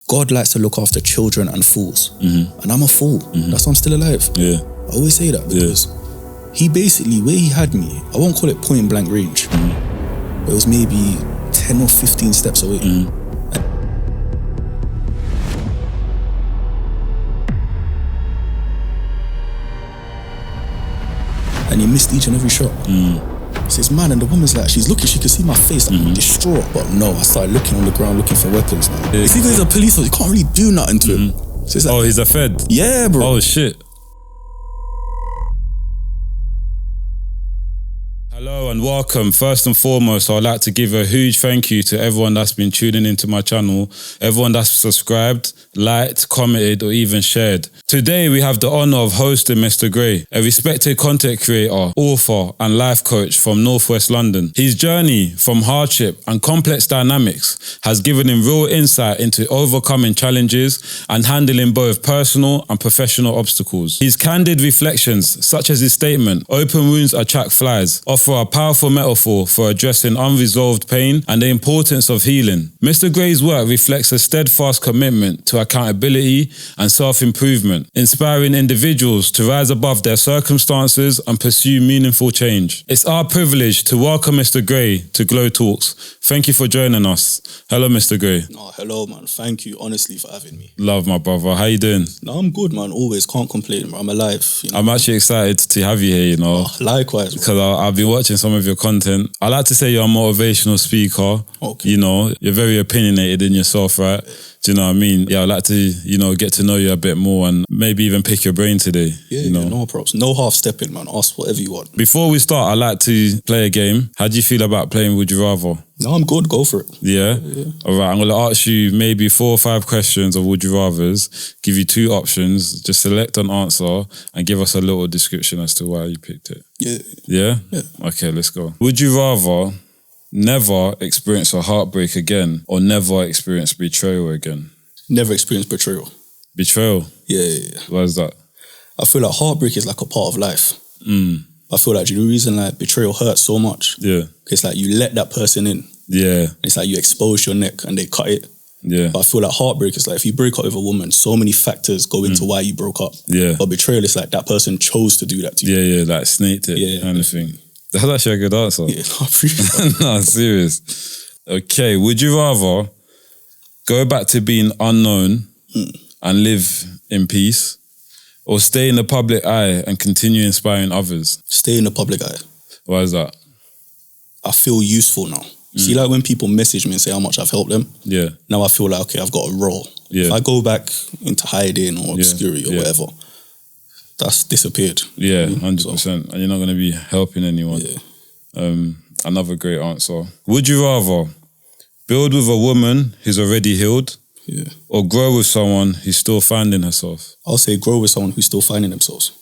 God likes to look after children and fools. And I'm a fool. That's why I'm still alive. Yeah. I always say that because he basically, where he had me, I won't call it point blank range, but it was maybe 10 or 15 steps away. And he missed each and every shot. So it's mad, and the woman's like, she's looking, she can see my face, like I'm distraught. But no, I started looking on the ground, looking for weapons now. It's either he's a police officer, you can't really do nothing to him. So it's like, he's a fed? Yeah, bro. Oh, shit. Hello and welcome. First and foremost, I'd like to give a huge thank you to everyone that's been tuning into my channel, everyone that's subscribed, liked, commented, or even shared. Today, we have the honor of hosting Mr. Gray, a respected content creator, author, and life coach from Northwest London. His journey from hardship and complex dynamics has given him real insight into overcoming challenges and handling both personal and professional obstacles. His candid reflections, such as his statement, "Open wounds attract flies," offer a powerful metaphor for addressing unresolved pain and the importance of healing. Mr. Gray's work reflects a steadfast commitment to accountability and self-improvement, inspiring individuals to rise above their circumstances and pursue meaningful change. It's our privilege to welcome Mr. Gray to GloTalks. Thank you for joining us. Hello, Mr. Gray. Oh, hello, man. Thank you, honestly, for having me. Love, my brother. How you doing? No, I'm good, man. Always can't complain, man. I'm alive. You know? I'm actually excited to have you here, you know. Oh, likewise. Because I've been watching some of your content. I like to say you're a motivational speaker. Okay. You know, you're very opinionated in yourself, right? Do you know what I mean? Yeah, I'd like to, you know, get to know you a bit more and maybe even pick your brain today. Yeah, you know? no props. No half stepping, man. Ask whatever you want. Before we start, I'd like to play a game. How do you feel about playing Would You Rather? No, I'm good. Go for it. Yeah? All right, I'm going to ask you maybe 4 or 5 questions of Would You Rathers, give you 2 options, just select an answer and give us a little description as to why you picked it. Yeah. Yeah? Yeah. Okay, let's go. Would you rather never experience a heartbreak again or never experience betrayal again? Never experienced betrayal. Betrayal? Yeah. Why is that? I feel like heartbreak is like a part of life. I feel like the reason like betrayal hurts so much, it's like you let that person in. Yeah. It's like you expose your neck and they cut it. Yeah. But I feel like heartbreak is like if you break up with a woman, so many factors go into why you broke up. Yeah. But betrayal is like that person chose to do that to you. Yeah, like snaked it kind of thing. That's actually a good answer. Yeah, I appreciate that. No, serious. Okay, would you rather go back to being unknown and live in peace, or stay in the public eye and continue inspiring others? Stay in the public eye. Why is that? I feel useful now. See, like when people message me and say how much I've helped them, now I feel like, okay, I've got a role. If I go back into hiding or obscurity or whatever, that's disappeared. Yeah, 100%. And you're not going to be helping anyone. Another great answer. Would you rather build with a woman who's already healed, or grow with someone who's still finding herself? I'll say grow with someone who's still finding themselves.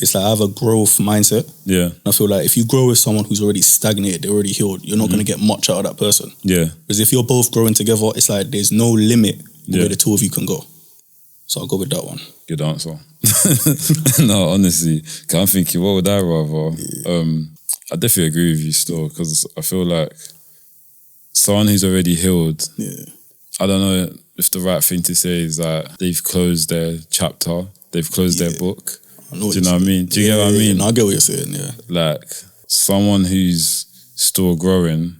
It's like I have a growth mindset. Yeah. And I feel like if you grow with someone who's already stagnated, they're already healed, you're not going to get much out of that person. Yeah. Because if you're both growing together, it's like there's no limit where the two of you can go. So I'll go with that one. Good answer. No, honestly, I'm thinking, what would I rather? I definitely agree with you still, because I feel like someone who's already healed, I don't know if the right thing to say is that they've closed their chapter, they've closed their book. Do you know what I mean? Do you get what I mean? I get what you're saying, Like, someone who's still growing,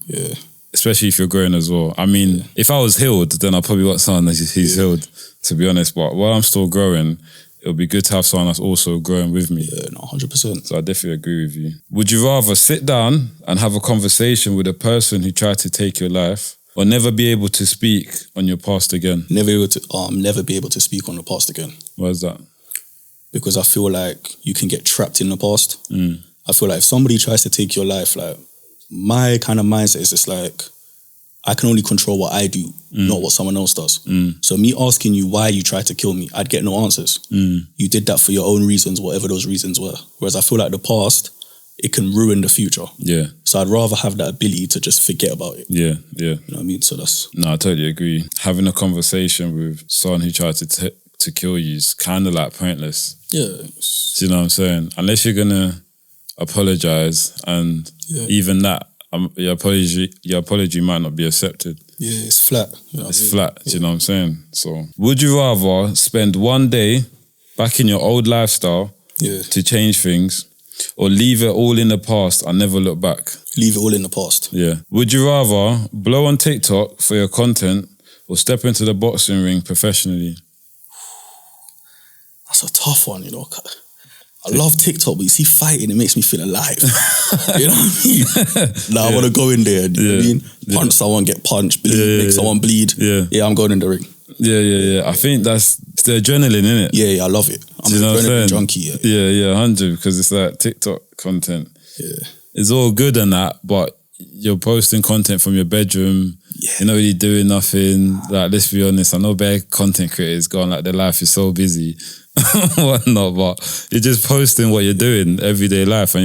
especially if you're growing as well. I mean, if I was healed, then I probably want someone who's healed, to be honest. But while I'm still growing, it'll be good to have someone that's also growing with me. Yeah, no, 100%. So I definitely agree with you. Would you rather sit down and have a conversation with a person who tried to take your life, or never be able to speak on your past again? Never be able to speak on the past again. Why is that? Because I feel like you can get trapped in the past. I feel like if somebody tries to take your life, like my kind of mindset is just like, I can only control what I do, not what someone else does. So me asking you why you tried to kill me, I'd get no answers. You did that for your own reasons, whatever those reasons were. Whereas I feel like the past, it can ruin the future. Yeah. So I'd rather have that ability to just forget about it. Yeah. You know what I mean? So that's... No, I totally agree. Having a conversation with someone who tried to kill you is kind of like pointless. Yeah. Do you know what I'm saying? Unless you're going to apologise, and even that, your apology might not be accepted. Yeah, it's flat. You know It's flat, do you know what I'm saying? So, would you rather spend one day back in your old lifestyle to change things, or leave it all in the past and never look back? Leave it all in the past. Yeah. Would you rather blow on TikTok for your content or step into the boxing ring professionally? That's a tough one, you know. I love TikTok, but you see fighting, it makes me feel alive. You know what I mean? Now I want to go in there, you know what I mean? Punch someone, get punched, bleed, make someone bleed. Yeah, I'm going in the ring. Yeah. I think it's the adrenaline, innit? Yeah, I love it. I'm an adrenaline junkie. Yeah, 100, because it's like TikTok content. Yeah. It's all good and that, but you're posting content from your bedroom. Yeah. You're not really doing nothing. Like, let's be honest, I know bare content creators going like their life is so busy, whatnot, but you're just posting what you're doing everyday life, and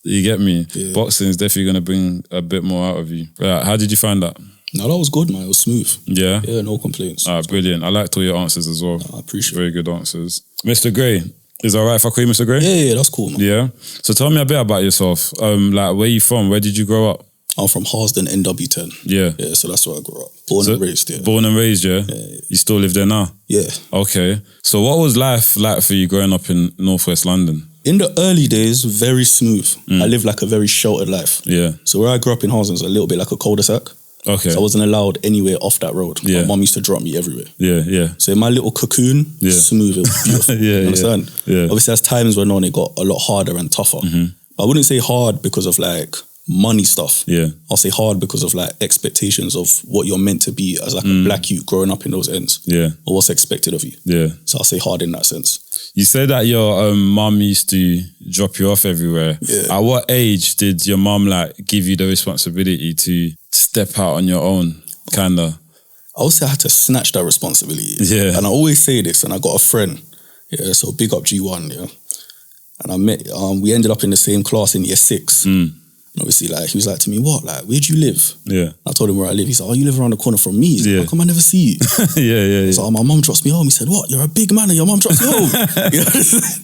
you get me. Yeah. Boxing is definitely going to bring a bit more out of you. Right, how did you find that? No, that was good, man. It was smooth. Yeah? Yeah, no complaints. Brilliant. I liked all your answers as well. I appreciate it. Very good answers. Mr. Gray, is it alright if I call you Mr. Gray? Yeah, that's cool, man. Yeah? So tell me a bit about yourself. Like, where you from? Where did you grow up? I'm from Harsden, NW10. Yeah. Yeah, so that's where I grew up. Born and raised, yeah. Born and raised, yeah? You still live there now? Yeah. Okay. So what was life like for you growing up in Northwest London? In the early days, very smooth. I lived like a very sheltered life. Yeah. So where I grew up in Harsden is a little bit like a cul-de-sac. Okay. So I wasn't allowed anywhere off that road. Yeah. My mum used to drop me everywhere. Yeah. So in my little cocoon, smooth, it was beautiful. You understand? Yeah. Obviously, as times went on, it got a lot harder and tougher. But I wouldn't say hard because of like money stuff. Yeah. I'll say hard because of like expectations of what you're meant to be as like a black youth growing up in those ends. Yeah. Or what's expected of you. Yeah. So I'll say hard in that sense. You said that your mum used to drop you off everywhere. Yeah. At what age did your mum like give you the responsibility to step out on your own, kinda? I would say I had to snatch that responsibility. Yeah. And I always say this, and I got a friend. Yeah, so big up G1, yeah. And I met, we ended up in the same class in year 6. And obviously, like, he was like to me, what? Like, where do you live? Yeah. I told him where I live. He said, oh, you live around the corner from me. He's like, how come I never see you? Yeah. So my mum drops me home. He said, what? You're a big man and your mum drops you home.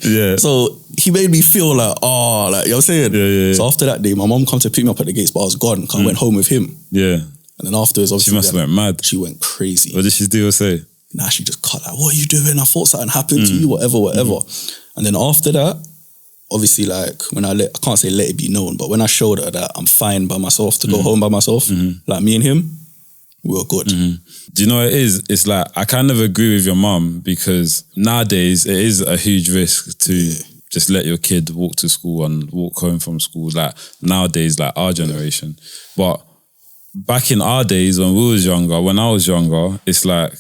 Yeah. So he made me feel like, you know what I'm saying? Yeah. So after that day, my mum come to pick me up at the gates, but I was gone because I went home with him. Yeah. And then afterwards, obviously, she must have went mad. She went crazy. What did she do or say? Nah, she just cut like, what are you doing? I thought something happened to you, whatever. And then after that, obviously, like, when I can't say let it be known, but when I showed her that I'm fine by myself to go home by myself, like me and him, we were good. Do you know what it is? It's like, I kind of agree with your mum, because nowadays it is a huge risk to just let your kid walk to school and walk home from school. Like nowadays, like our generation. But back in our days when we was younger, when I was younger, it's like,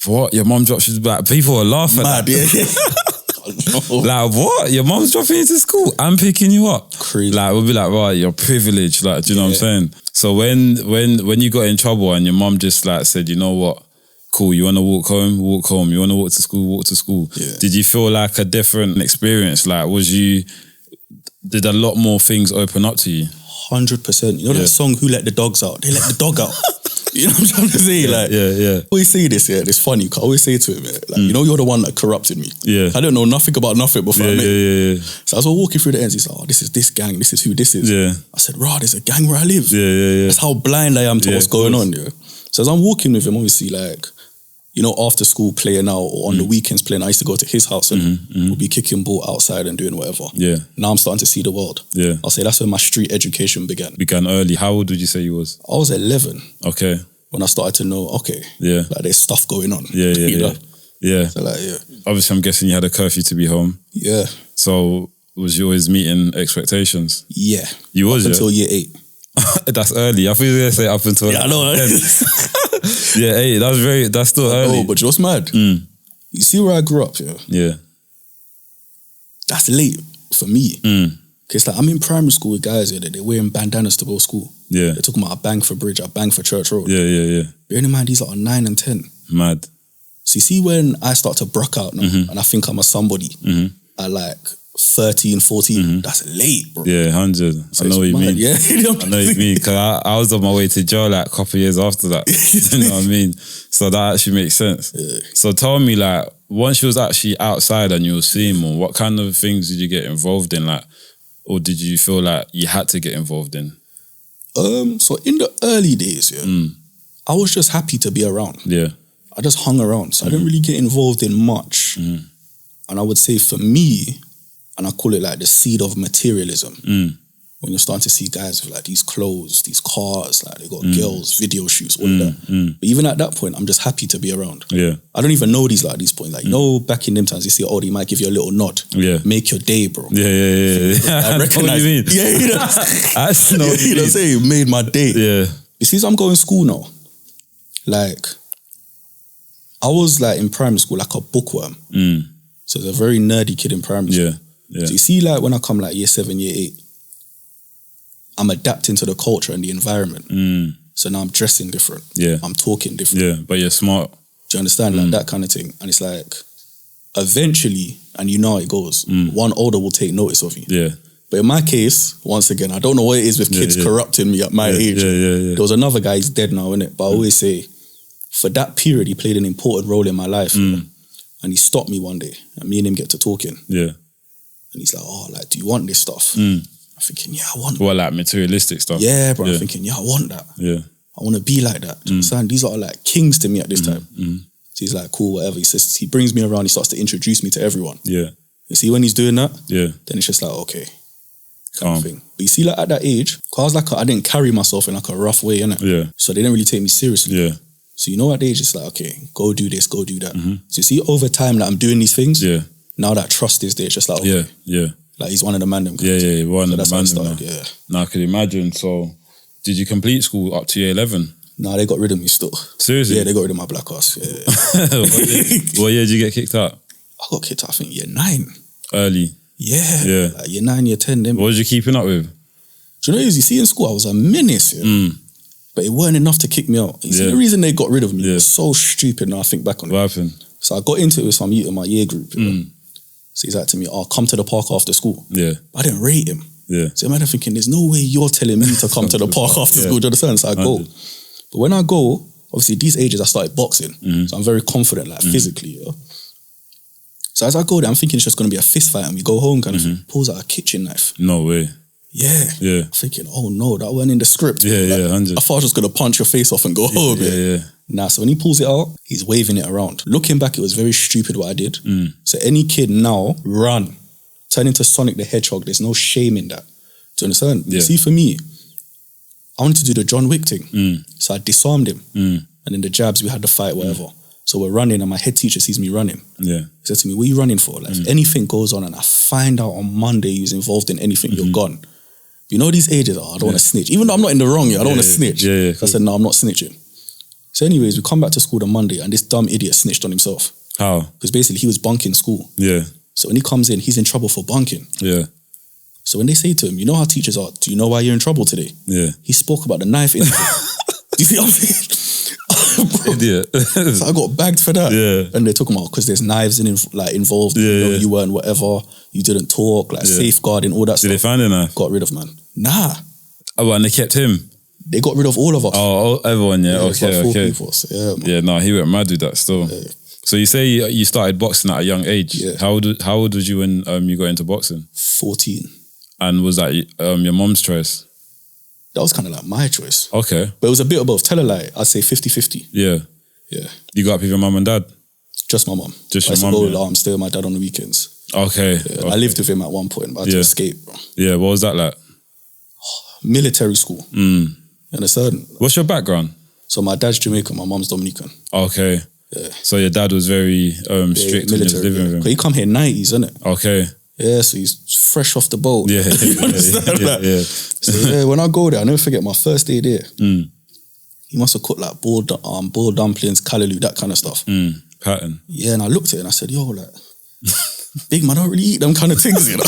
what? Your mum drops you back? People were laughing at that. Like, what? Your mom's dropping you to school? I'm picking you up. Crazy. Like, we'll be like, right, you're privileged. Like, do you know what I'm saying? So when you got in trouble and your mom just like said, you know what? Cool, you want to walk home? Walk home. You want to walk to school? Walk to school. Yeah. Did you feel like a different experience? Like, did a lot more things open up to you? 100%. You know that song, Who Let the Dogs Out? They let the dog out. You know what I'm trying to say? Yeah. I always say this, it's funny, because I always say to him, like, you know, you're the one that corrupted me. Yeah. I don't know nothing about nothing before I met you. So as I was walking through the ends, he's like, oh, this is this gang, this is who this is. Yeah. I said, rah, there's a gang where I live. Yeah. That's how blind I am to what's going on, So as I'm walking with him, obviously, like, you know, after school playing out or on the weekends playing, I used to go to his house and we'll be kicking ball outside and doing whatever. Yeah. Now I'm starting to see the world. Yeah. I'll say that's when my street education began. Began early. How old would you say you was? I was 11. Okay. When I started to know, like there's stuff going on. Yeah. So like, obviously, I'm guessing you had a curfew to be home. Yeah. So was you always meeting expectations? Yeah. You was, until year 8. That's early. I thought you were going to say up until... Yeah, I know. Yeah, 8. That's still early. Oh, but you know what's mad? You see where I grew up, Yeah. That's late for me. Because like, I'm in primary school with guys here that they're wearing bandanas to go to school. Yeah. They're talking about I bang for Bridge, I bang for Church Road. Yeah. Bearing in mind, these are 9 and 10. Mad. So you see when I start to brock out now, and I think I'm a somebody at like 13, 14, that's late, bro. Yeah, 100. So I know what you mean. Yeah. I know what you mean, because I was on my way to jail like a couple of years after that. You know what I mean? So that actually makes sense. Yeah. So tell me, like, once you was actually outside and you were seeing more, what kind of things did you get involved in? Like, or did you feel like you had to get involved in? So in the early days, I was just happy to be around. Yeah. I just hung around. So I didn't really get involved in much. And I would say for me, and I call it like the seed of materialism. When you're starting to see guys with like these clothes, these cars, like they got girls, video shoots, all of that. But even at that point, I'm just happy to be around. Yeah. I don't even know these like at these points. Like, you know, back in them times, you see, oh, they might give you a little nod. Yeah. Make your day, bro. Yeah. I recognize what you mean. Yeah, you know. I know what you know, mean. say it made my day. Yeah. You see, as I'm going to school now, like, I was like in primary school, like a bookworm. So I was a very nerdy kid in primary school. Yeah. So you see, like when I come like year 7, year 8, I'm adapting to the culture and the environment. So now I'm dressing different. Yeah. I'm talking different. Yeah, but you're smart. Do you understand? Like that kind of thing. And it's like, eventually, and you know how it goes, one older will take notice of you. Yeah. But in my case, once again, I don't know what it is with kids corrupting me at my age. There was another guy, he's dead now, innit? But I always say, for that period, he played an important role in my life. And he stopped me one day, and me and him get to talking. Yeah. And he's like, oh, like, do you want this stuff? I'm thinking, yeah, I want that. Well, like materialistic stuff. Yeah, bro. I'm thinking, yeah, I want that. Yeah. I want to be like that. Do you understand? These are like kings to me at this time. So he's like, cool, whatever. He says, he brings me around, he starts to introduce me to everyone. Yeah. You see, when he's doing that, then it's just like, okay, kind of thing. But you see, like at that age, cause I didn't carry myself in like a rough way, innit? Yeah. So they didn't really take me seriously. Yeah. So you know at that age, it's like, okay, go do this, go do that. So you see, over time that I'm doing these things, now that trust is there, it's just like, okay. Yeah. Like he's one of the man them. Yeah, one of the man them. Yeah. Now I could imagine. So, did you complete school up to year 11? No, they got rid of me still. Seriously? Yeah, they got rid of my black ass. Yeah. What year did you get kicked out? I got kicked out, I think, year 9. Early? Yeah. Like year 9, year 10. Them. What was you keeping up with? Do you know, you see in school, I was a menace, but it weren't enough to kick me out. You see, the reason they got rid of me was so stupid now I think back on it. What happened? So I got into it with some youth in my year group. You know? So he's like to me, oh, come to the park after school. Yeah. I didn't rate him. Yeah. So I'm thinking, there's no way you're telling me to come to the park after school. Do you understand? So I go. But when I go, obviously these ages I started boxing. So I'm very confident, like physically. You know? So as I go there, I'm thinking it's just going to be a fist fight and we go home kind of thing. Pulls out a kitchen knife. No way. Yeah. I'm thinking, oh no, that wasn't in the script. Yeah, 100. I thought I was just going to punch your face off and go home. Yeah. Nah, so when he pulls it out, he's waving it around. Looking back, it was very stupid what I did. So any kid now, run. Turn into Sonic the Hedgehog. There's no shame in that. Do you understand? Yeah. See, for me, I wanted to do the John Wick thing. So I disarmed him. And then the jabs, we had the fight, whatever. So we're running and my head teacher sees me running. Yeah. He said to me, what are you running for? Like, if anything goes on and I find out on Monday he was involved in anything, you're gone. You know these ages, I don't want to snitch. Even though I'm not in the wrong here, I don't want to snitch. So I said, no, I'm not snitching. So anyways, we come back to school on Monday and this dumb idiot snitched on himself. How? Because basically he was bunking school. Yeah. So when he comes in, he's in trouble for bunking. Yeah. So when they say to him, you know how teachers are, do you know why you're in trouble today? Yeah. He spoke about the knife incident. Do you see what I'm saying? Bro, idiot. So I got bagged for that. Yeah. And they're talking about, because there's knives involved. Yeah, you weren't whatever. You didn't talk, safeguarding, all that stuff. Did they find a knife? Got rid of, man. Nah. Oh, and they kept him? They got rid of all of us. Oh, everyone, okay. People, so, no, he went mad with that still. Yeah. So you say you started boxing at a young age. Yeah. How old was you when you got into boxing? 14. And was that your mom's choice? That was kind of like my choice. Okay. But it was a bit of both. Tell a lie, I'd say 50-50. Yeah. Yeah. You got up with your mum and dad? Just my mum. Just your mum? I stay with my dad on the weekends. Okay. Yeah, okay. I lived with him at one point, but I had to escape, bro. Yeah, what was that like? Military school. You understand? What's your background? So my dad's Jamaican, my mum's Dominican. Okay. Yeah. So your dad was very strict when you was living with him? He come here 90s, isn't it? Okay. Yeah, so he's fresh off the boat. Yeah. You understand that? Yeah. So when I go there, I never forget my first day there. He must have cooked like boiled dumplings, callaloo, that kind of stuff. Pattern. Yeah, and I looked at it and I said, yo, like, big man, I don't really eat them kind of things, you know?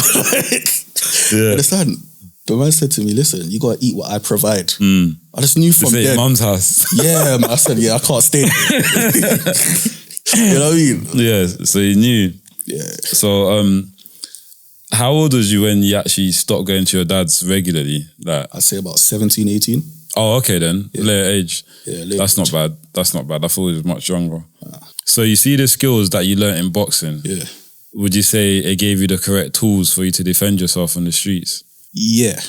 Yeah. Understand? The man said to me, listen, you got to eat what I provide. I just knew from there. Your mum's house. Yeah, man. I said, I can't stay. You know what I mean? Yeah, so you knew. Yeah. So, how old was you when you actually stopped going to your dad's regularly? Like, I'd say about 17, 18. Oh, okay then. Yeah. Later age. Yeah, later That's age. Not bad. That's not bad. I thought it was much younger. So you see the skills that you learnt in boxing. Yeah. Would you say it gave you the correct tools for you to defend yourself on the streets? Yeah.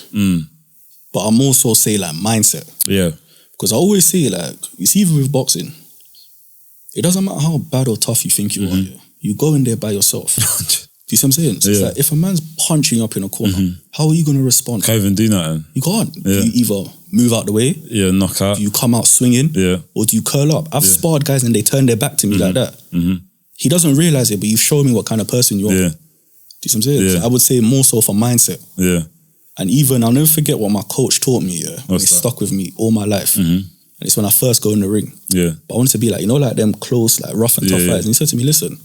But But I'm also say like mindset. Yeah. Because I always say like, you see even with boxing, it doesn't matter how bad or tough you think you are, you go in there by yourself. Do you see what I'm saying? So it's like, if a man's punching you up in a corner, how are you going to respond? Can't even do nothing. You can't. Yeah. You either move out the way, knock out. do you come out swinging, or do you curl up? I've sparred guys and they turn their back to me like that. He doesn't realise it, but you've shown me what kind of person you are. Yeah. Do you see what I'm saying? Yeah. So I would say more so for mindset. Yeah. And even, I'll never forget what my coach taught me, What's it that? stuck with me all my life. And it's when I first go in the ring. Yeah. But I wanted to be like, you know, like them close, like rough and tough fights. And he said to me, listen,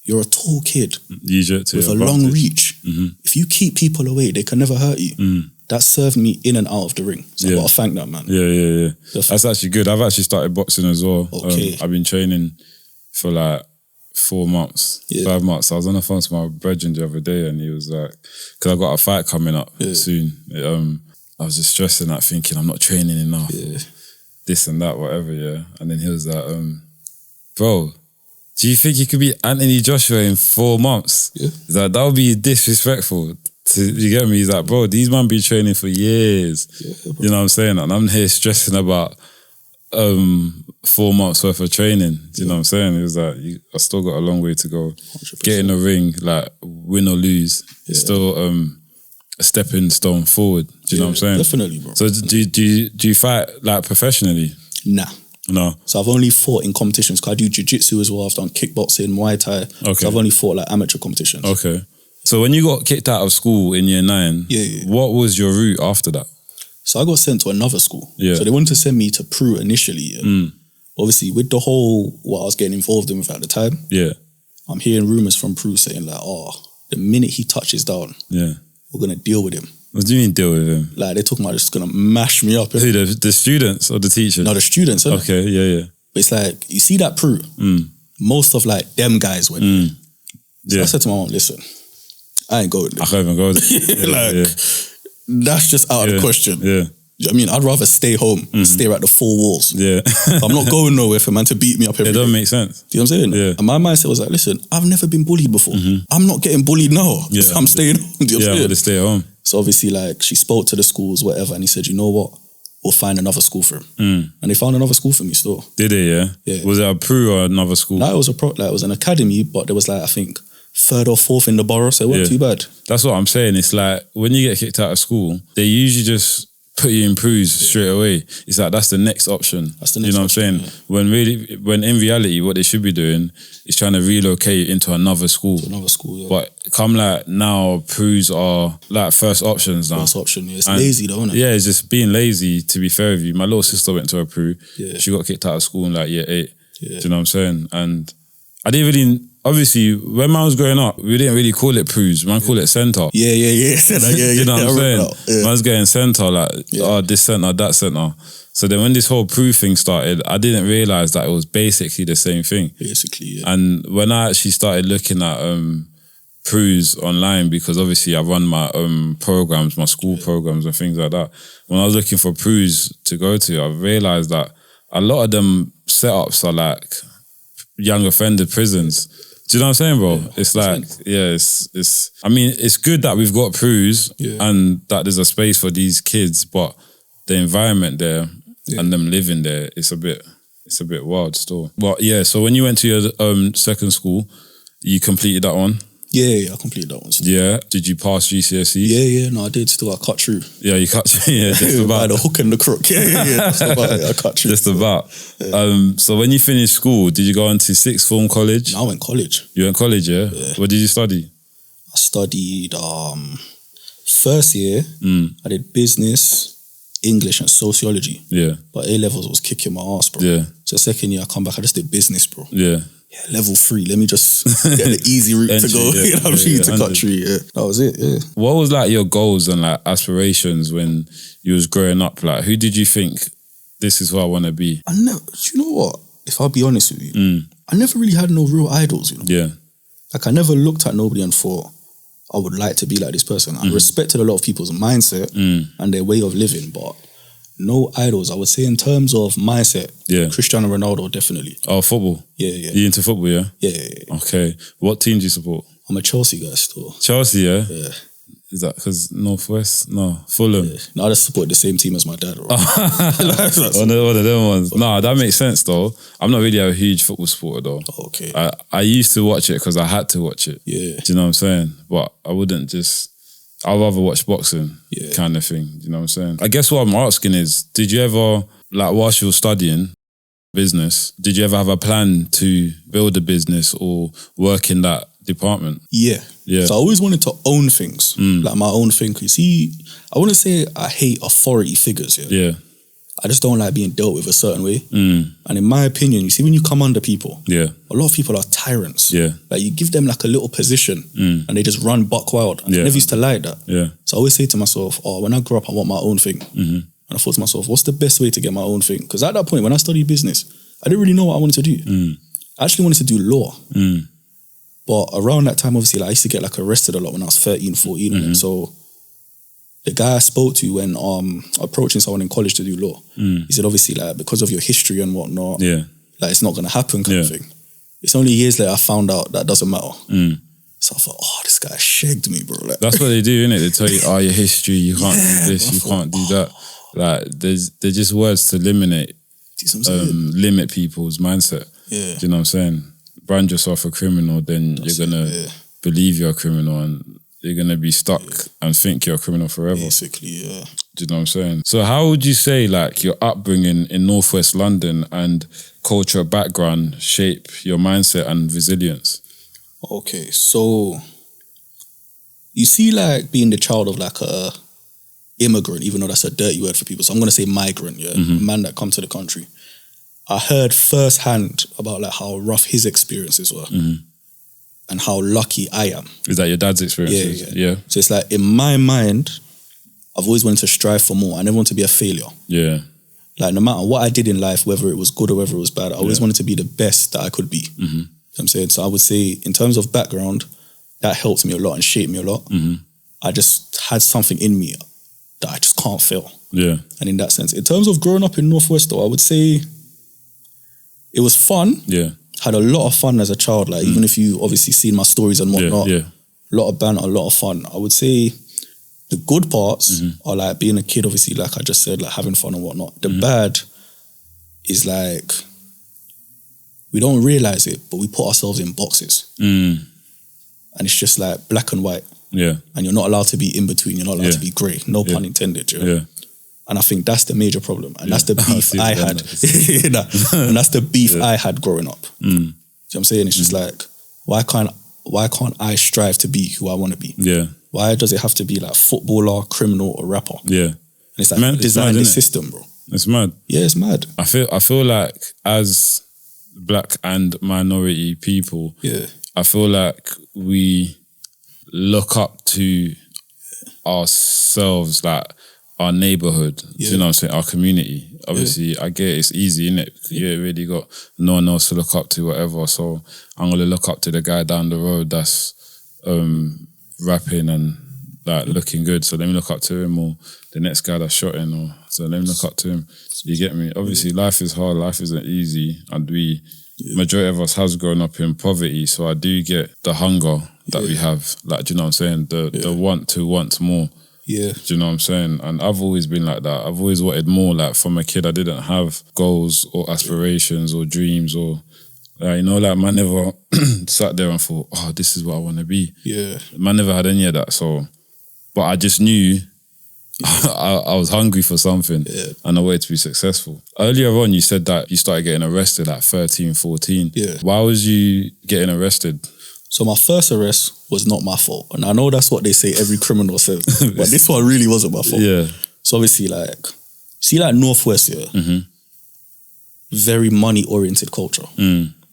you're a tall kid Use it to with a your long advantage. reach. If you keep people away, they can never hurt you. That served me in and out of the ring. So I got to thank that, man. Yeah. That's actually good. I've actually started boxing as well. Okay. I've been training for like 4 months, 5 months. I was on the phone to my brethren the other day and he was like, because I've got a fight coming up soon. I was just stressing that, thinking I'm not training enough. This and that, whatever, And then he was like, bro, do you think you could beat Anthony Joshua in 4 months? He's like, that would be disrespectful. You get me? He's like, bro, these man be training for years. You know what I'm saying? And I'm here stressing about 4 months worth of training. Do you know what I'm saying? He was like, I still got a long way to go. 100%. Get in the ring, like win or lose, it's still a stepping stone forward. Do you know what I'm saying? Definitely, bro. So do you fight like professionally? Nah. No. So I've only fought in competitions because I do jiu-jitsu as well. I've done kickboxing, Muay Thai. Okay. So I've only fought like amateur competitions. Okay. So when you got kicked out of school in year 9, what was your route after that? So I got sent to another school. Yeah. So they wanted to send me to Peru initially. Obviously, with the whole, what I was getting involved in with at the time, I'm hearing rumours from Peru saying like, the minute he touches down, we're going to deal with him. What do you mean deal with him? Like, they're talking about just going to mash me up. Who, the students or the teachers? No, the students. Okay, yeah. But it's like, you see that Peru, most of like them guys went there. So I said to my mom, listen, I ain't going there. I can't even go there. That's just out of the question. Yeah. I mean, I'd rather stay home, stare at the 4 walls. Yeah. I'm not going nowhere for a man to beat me up every day. It doesn't make sense. Do you know what I'm saying? Yeah. And my mindset was like, listen, I've never been bullied before. I'm not getting bullied now. So I'm staying home. Do you know what I'm saying? I'm going to stay at home. So obviously, like, she spoke to the schools, whatever, and he said, you know what? We'll find another school for him. And they found another school for me still. Did they, yeah? Was it a Peru or another school? No, it was it was an academy, but there was like, I think, 3rd or 4th in the borough, so it wasn't too bad. That's what I'm saying. It's like, when you get kicked out of school, they usually just put you in Pews straight away. It's like, that's the next option. That's the next you know option, what I'm saying? When in reality, what they should be doing is trying to relocate into another school. But come like now, Pews are like first options now. First option, It's lazy though, isn't it? Yeah, it's just being lazy, to be fair with you. My little sister went to a Pew. She got kicked out of school in like year 8. Do you know what I'm saying? And I didn't really... Obviously, when man was growing up, we didn't really call it Pews. Man called it centre. Yeah. You know what I'm saying? Man's getting centre, like, this centre, that centre. So then when this whole Pew thing started, I didn't realise that it was basically the same thing. And when I actually started looking at Pews online, because obviously I run my programs, my school programs and things like that. When I was looking for Pews to go to, I realised that a lot of them setups are like young offender prisons. Do you know what I'm saying, bro? It's like, it's. I mean, it's good that we've got Pews and that there's a space for these kids, but the environment there and them living there, it's a bit wild still. But so when you went to your second school, you completed that one? Yeah, I completed that one. Yeah. Did you pass GCSE? Yeah, no, I did still. I cut through. Yeah, you cut through. Yeah, just about. By the hook and the crook. Yeah. Just about, I cut through. Just about. So when you finished school, did you go on to sixth form college? No, I went college. You went college, yeah? What did you study? I studied first year, I did business, English and sociology. Yeah. But A-levels was kicking my ass, bro. Yeah. So second year I come back, I just did business, bro. Yeah. Level 3, let me just get the easy route to go. You know what I'm saying? To cut through, That was it, What was like your goals and like aspirations when you was growing up? Like, who did you think, this is who I want to be? Do you know what? If I'll be honest with you, I never really had no real idols, you know? Yeah. Like, I never looked at nobody and thought, I would like to be like this person. I respected a lot of people's mindset and their way of living, but no idols. I would say in terms of mindset, Cristiano Ronaldo, definitely. Oh, football? Yeah. You into football, yeah? Yeah. Okay. What team do you support? I'm a Chelsea guy still. Chelsea, yeah? Yeah. Is that because Northwest? No, Fulham. Yeah. No, I just support the same team as my dad. Bro. One of them ones. No, that makes sense though. I'm not really a huge football supporter though. Okay. I used to watch it because I had to watch it. Yeah. Do you know what I'm saying? But I wouldn't just... I'd rather watch boxing kind of thing. Do you know what I'm saying? I guess what I'm asking is, did you ever, like whilst you were studying business, did you ever have a plan to build a business or work in that department? Yeah. So I always wanted to own things, like my own thing. You see, I wouldn't say I hate authority figures. Yeah. I just don't like being dealt with a certain way. And in my opinion, you see, when you come under people, a lot of people are tyrants. Like you give them like a little position and they just run buck wild. And I never used to like that. So I always say to myself, oh, when I grow up, I want my own thing. And I thought to myself, what's the best way to get my own thing? Because at that point, when I studied business, I didn't really know what I wanted to do. I actually wanted to do law. But around that time, obviously, like, I used to get like arrested a lot when I was 13, 14. So the guy I spoke to when approaching someone in college to do law, he said, obviously, like, because of your history and whatnot, like, it's not going to happen kind of thing. It's only years later I found out that doesn't matter. So I thought, oh, this guy shagged me, bro. Like, that's what they do, innit? They tell you, oh, your history, you can't do this, you can't do that. Like, they're just words to limit people's mindset. Do you know what I'm saying? Brand yourself a criminal, then you're going to believe you're a criminal and you're going to be stuck and think you're a criminal forever. Basically, Do you know what I'm saying? So how would you say like your upbringing in Northwest London and cultural background shape your mindset and resilience? Okay, so you see like being the child of like a immigrant, even though that's a dirty word for people. So I'm going to say migrant, man that come to the country. I heard firsthand about like how rough his experiences were and how lucky I am. Is that your dad's experiences? Yeah. So it's like in my mind, I've always wanted to strive for more. I never want to be a failure. Like no matter what I did in life, whether it was good or whether it was bad, I always wanted to be the best that I could be. You know what I'm saying? So I would say in terms of background, that helped me a lot and shaped me a lot. I just had something in me that I just can't fail. And in that sense, in terms of growing up in Northwest though, I would say it was fun. Had a lot of fun as a child. Like even if you obviously seen my stories and whatnot, a lot of banter, a lot of fun. I would say the good parts are like being a kid, obviously, like I just said, like having fun and whatnot. The bad is like we don't realize it, but we put ourselves in boxes. And it's just like black and white. And you're not allowed to be in between. You're not allowed to be grey. No pun intended. And I think that's the major problem. And that's the beef I had. And that's the beef I had growing up. Do you know what I'm saying? It's just like, why can't I strive to be who I want to be? Why does it have to be like footballer, criminal, or rapper? And it's like design the system, bro. It's mad. Yeah, it's mad. I feel like as black and minority people, I feel like we look up to ourselves, like our neighborhood, you know what I'm saying, our community. Obviously, I get it's easy, innit? You ain't really got no one else to look up to, whatever. So I'm going to look up to the guy down the road that's rapping and like looking good. So let me look up to him, or the next guy that's shotting, or so let me look up to him. You get me? Obviously, life is hard. Life isn't easy. And majority of us has grown up in poverty. So I do get the hunger that we have. Like, do you know what I'm saying? The want to want more. Do you know what I'm saying? And I've always been like that. I've always wanted more. Like from a kid, I didn't have goals or aspirations or dreams or, like, you know, like man never sat there and thought, oh, this is what I want to be. Man never had any of that. So, but I just knew I was hungry for something and I wanted to be successful. Earlier on, you said that you started getting arrested at 13, 14. Why was you getting arrested? So my first arrest was not my fault. And I know that's what they say every criminal says. But this one really wasn't my fault. So obviously like, see like Northwest, very money-oriented culture.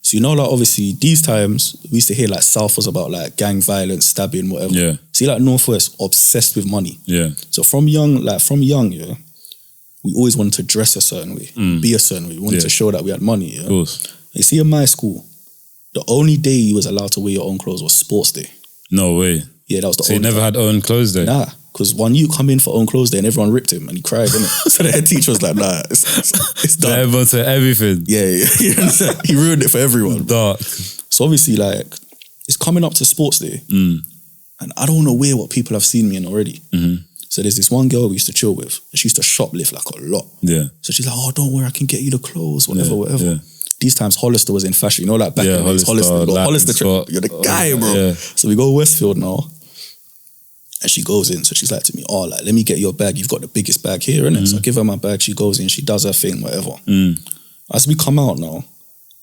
So you know like obviously these times, we used to hear like South was about like gang violence, stabbing, whatever. See like Northwest, obsessed with money. So from young, we always wanted to dress a certain way, be a certain way. We wanted to show that we had money. Of course. You see in my school, the only day you was allowed to wear your own clothes was sports day. No way. Yeah, that was the So only you never had own clothes day? Nah, because one you come in for own clothes day and everyone ripped him and he cried, innit? So the head teacher was like, nah, it's done. Everyone said everything. Yeah. He ruined it for everyone. Dark. So obviously like, it's coming up to sports day. And I don't know what people have seen me in already. So there's this one girl we used to chill with, and she used to shoplift like a lot. Yeah. So she's like, oh, don't worry, I can get you the clothes, whatever. Yeah. These times Hollister was in fashion. You know, like back in the days, Hollister, you're the guy, bro. Yeah. So we go to Westfield now, and she goes in. So she's like to me, oh, like, let me get your bag. You've got the biggest bag here, innit? So I give her my bag. She goes in, she does her thing, whatever. As we come out now,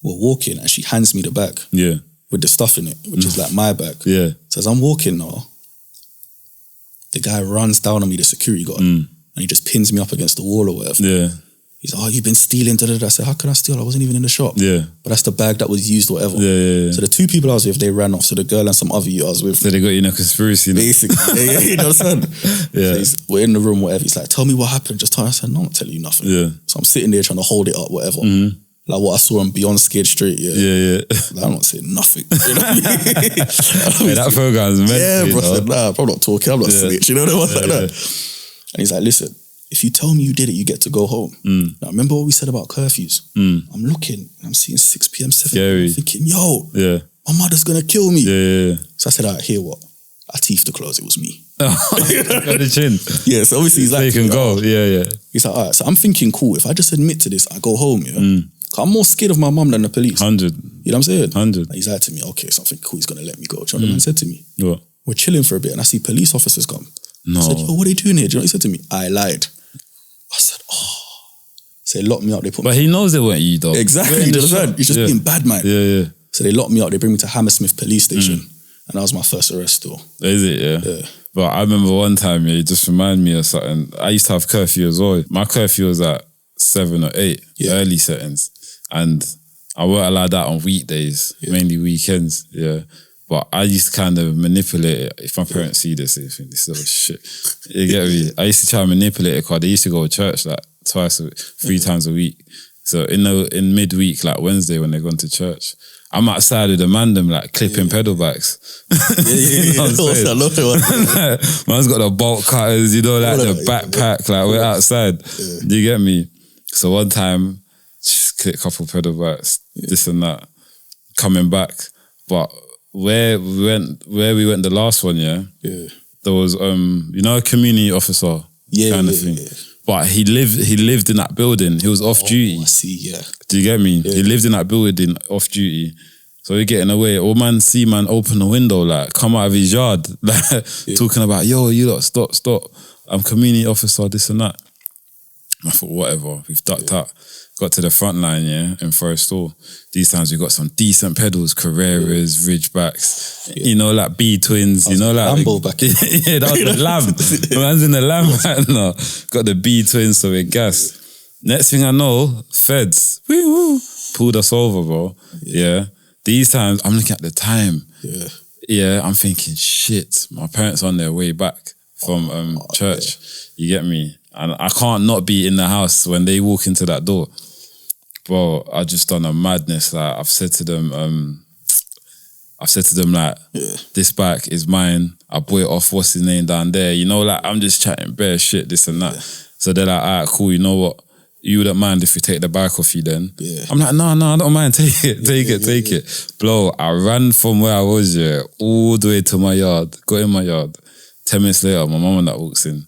we're walking, and she hands me the bag. Yeah. With the stuff in it, which is like my bag. Yeah. So as I'm walking now, the guy runs down on me, the security guard, and he just pins me up against the wall or whatever. Yeah. He's like, oh, you've been stealing, da-da-da. I said, how can I steal? I wasn't even in the shop. Yeah. But that's the bag that was used, whatever. Yeah. So the two people I was with, they ran off. So the girl and some other you I was with. So they got you in a conspiracy. Basically. You know what I'm saying? Yeah. So we're in the room, whatever. He's like, tell me what happened. Just tell me. I said, no, I'm not telling you nothing. Yeah. So I'm sitting there trying to hold it up, whatever. Like what I saw on Beyond Scared Straight. Yeah. Like, I'm not saying nothing. You know what I mean? That program's meant yeah, bro. I said, know? nah, I'm not talking. I'm not snitch. You know what I mean? And he's like, listen, if you tell me you did it, you get to go home. Now, remember what we said about curfews? I'm looking and I'm seeing 6 p.m, 7 p.m. I'm thinking, yo, my mother's going to kill me. So I said, all right, hear what? I teethed the clothes. It was me. Got the chin. Yeah, so obviously he's like, they can go. Yeah. He's like, all right, so I'm thinking, cool, if I just admit to this, I go home, I'm more scared of my mum than the police. 100. You know what I'm saying? 100. And he's like to me, okay, something cool, he's going to let me go. Do you know what the man said to me? What? We're chilling for a bit and I see police officers come. No. I said, yo, what are they doing here? Do you know what he said to me? I lied. I said, oh. So they locked me up. They put But he knows it weren't you, though. Exactly. He's just being bad, man. Yeah. So they locked me up. They bring me to Hammersmith police station. And that was my first arrest still. Is it? Yeah. But I remember one time, it just reminded me of something. I used to have curfew as well. My curfew was at 7 or 8, early settings. And I weren't allowed that on weekdays, mainly weekends. Yeah. But I used to kind of manipulate it. If my parents see this, they think this is shit. You get me? I used to try and manipulate it because they used to go to church like 3 times a week. So in midweek, like Wednesday when they're going to church, I'm outside with the man them like clipping pedal bikes. You know what I'm saying? Man's got the bolt cutters, you know, like the backpack, like we're outside. Do you get me? So one time, just clip a couple pedal bikes, this and that, coming back. But where we went the last one, there was you know, a community officer kind of thing. But he lived in that building. He was off duty. I see, Do you get me? He lived in that building off duty. So we're getting away. All man see man open the window, like come out of his yard, like talking about, yo, you lot, stop. I'm community officer, this and that. I thought, whatever, we've ducked out. Got to the front line, in Forest Store. These times we got some decent pedals, Carreras, Ridgebacks, you know, like B-twins, you know, like Lambo back in. that was the Lamb. Man's in the Lamb right now. Got the B-twins, so we're gas. Next thing I know, feds, pulled us over, bro. Yeah. These times I'm looking at the time. Yeah, I'm thinking, shit, my parents on their way back from church. You get me? And I can't not be in the house when they walk into that door. Bro, I just done a madness. Like I've said to them like, this bike is mine. I bought it off what's his name down there. You know, like I'm just chatting bare shit, this and that. So they're like, all right, cool, you know what? You wouldn't mind if we take the bike off you then? I'm like, no, I don't mind. Take it. Bro, I ran from where I was all the way to my yard, got in my yard. 10 minutes later, my mum and that walks in.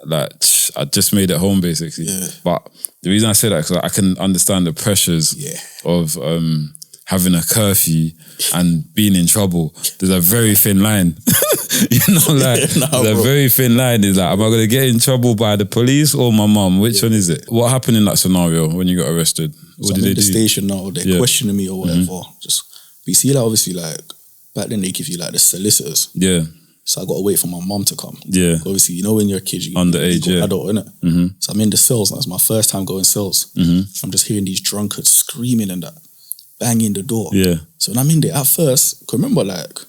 Like, I just made it home basically. But the reason I say that is because I can understand the pressures of having a curfew and being in trouble. There's a very thin line. You know, like there's a very thin line. Is like, am I going to get in trouble by the police or my mum? Which one is it? What happened in that scenario when you got arrested? What did they do? The station now, they're questioning me or whatever. But you see, like obviously, like back then they give you like the solicitors. So I got to wait for my mum to come. Obviously, you know when you're a kid, you underage, go adult, innit? So I'm in the cells now. It's my first time going cells. I'm just hearing these drunkards screaming and that, banging the door. So when I'm in there, at first, cause remember, like,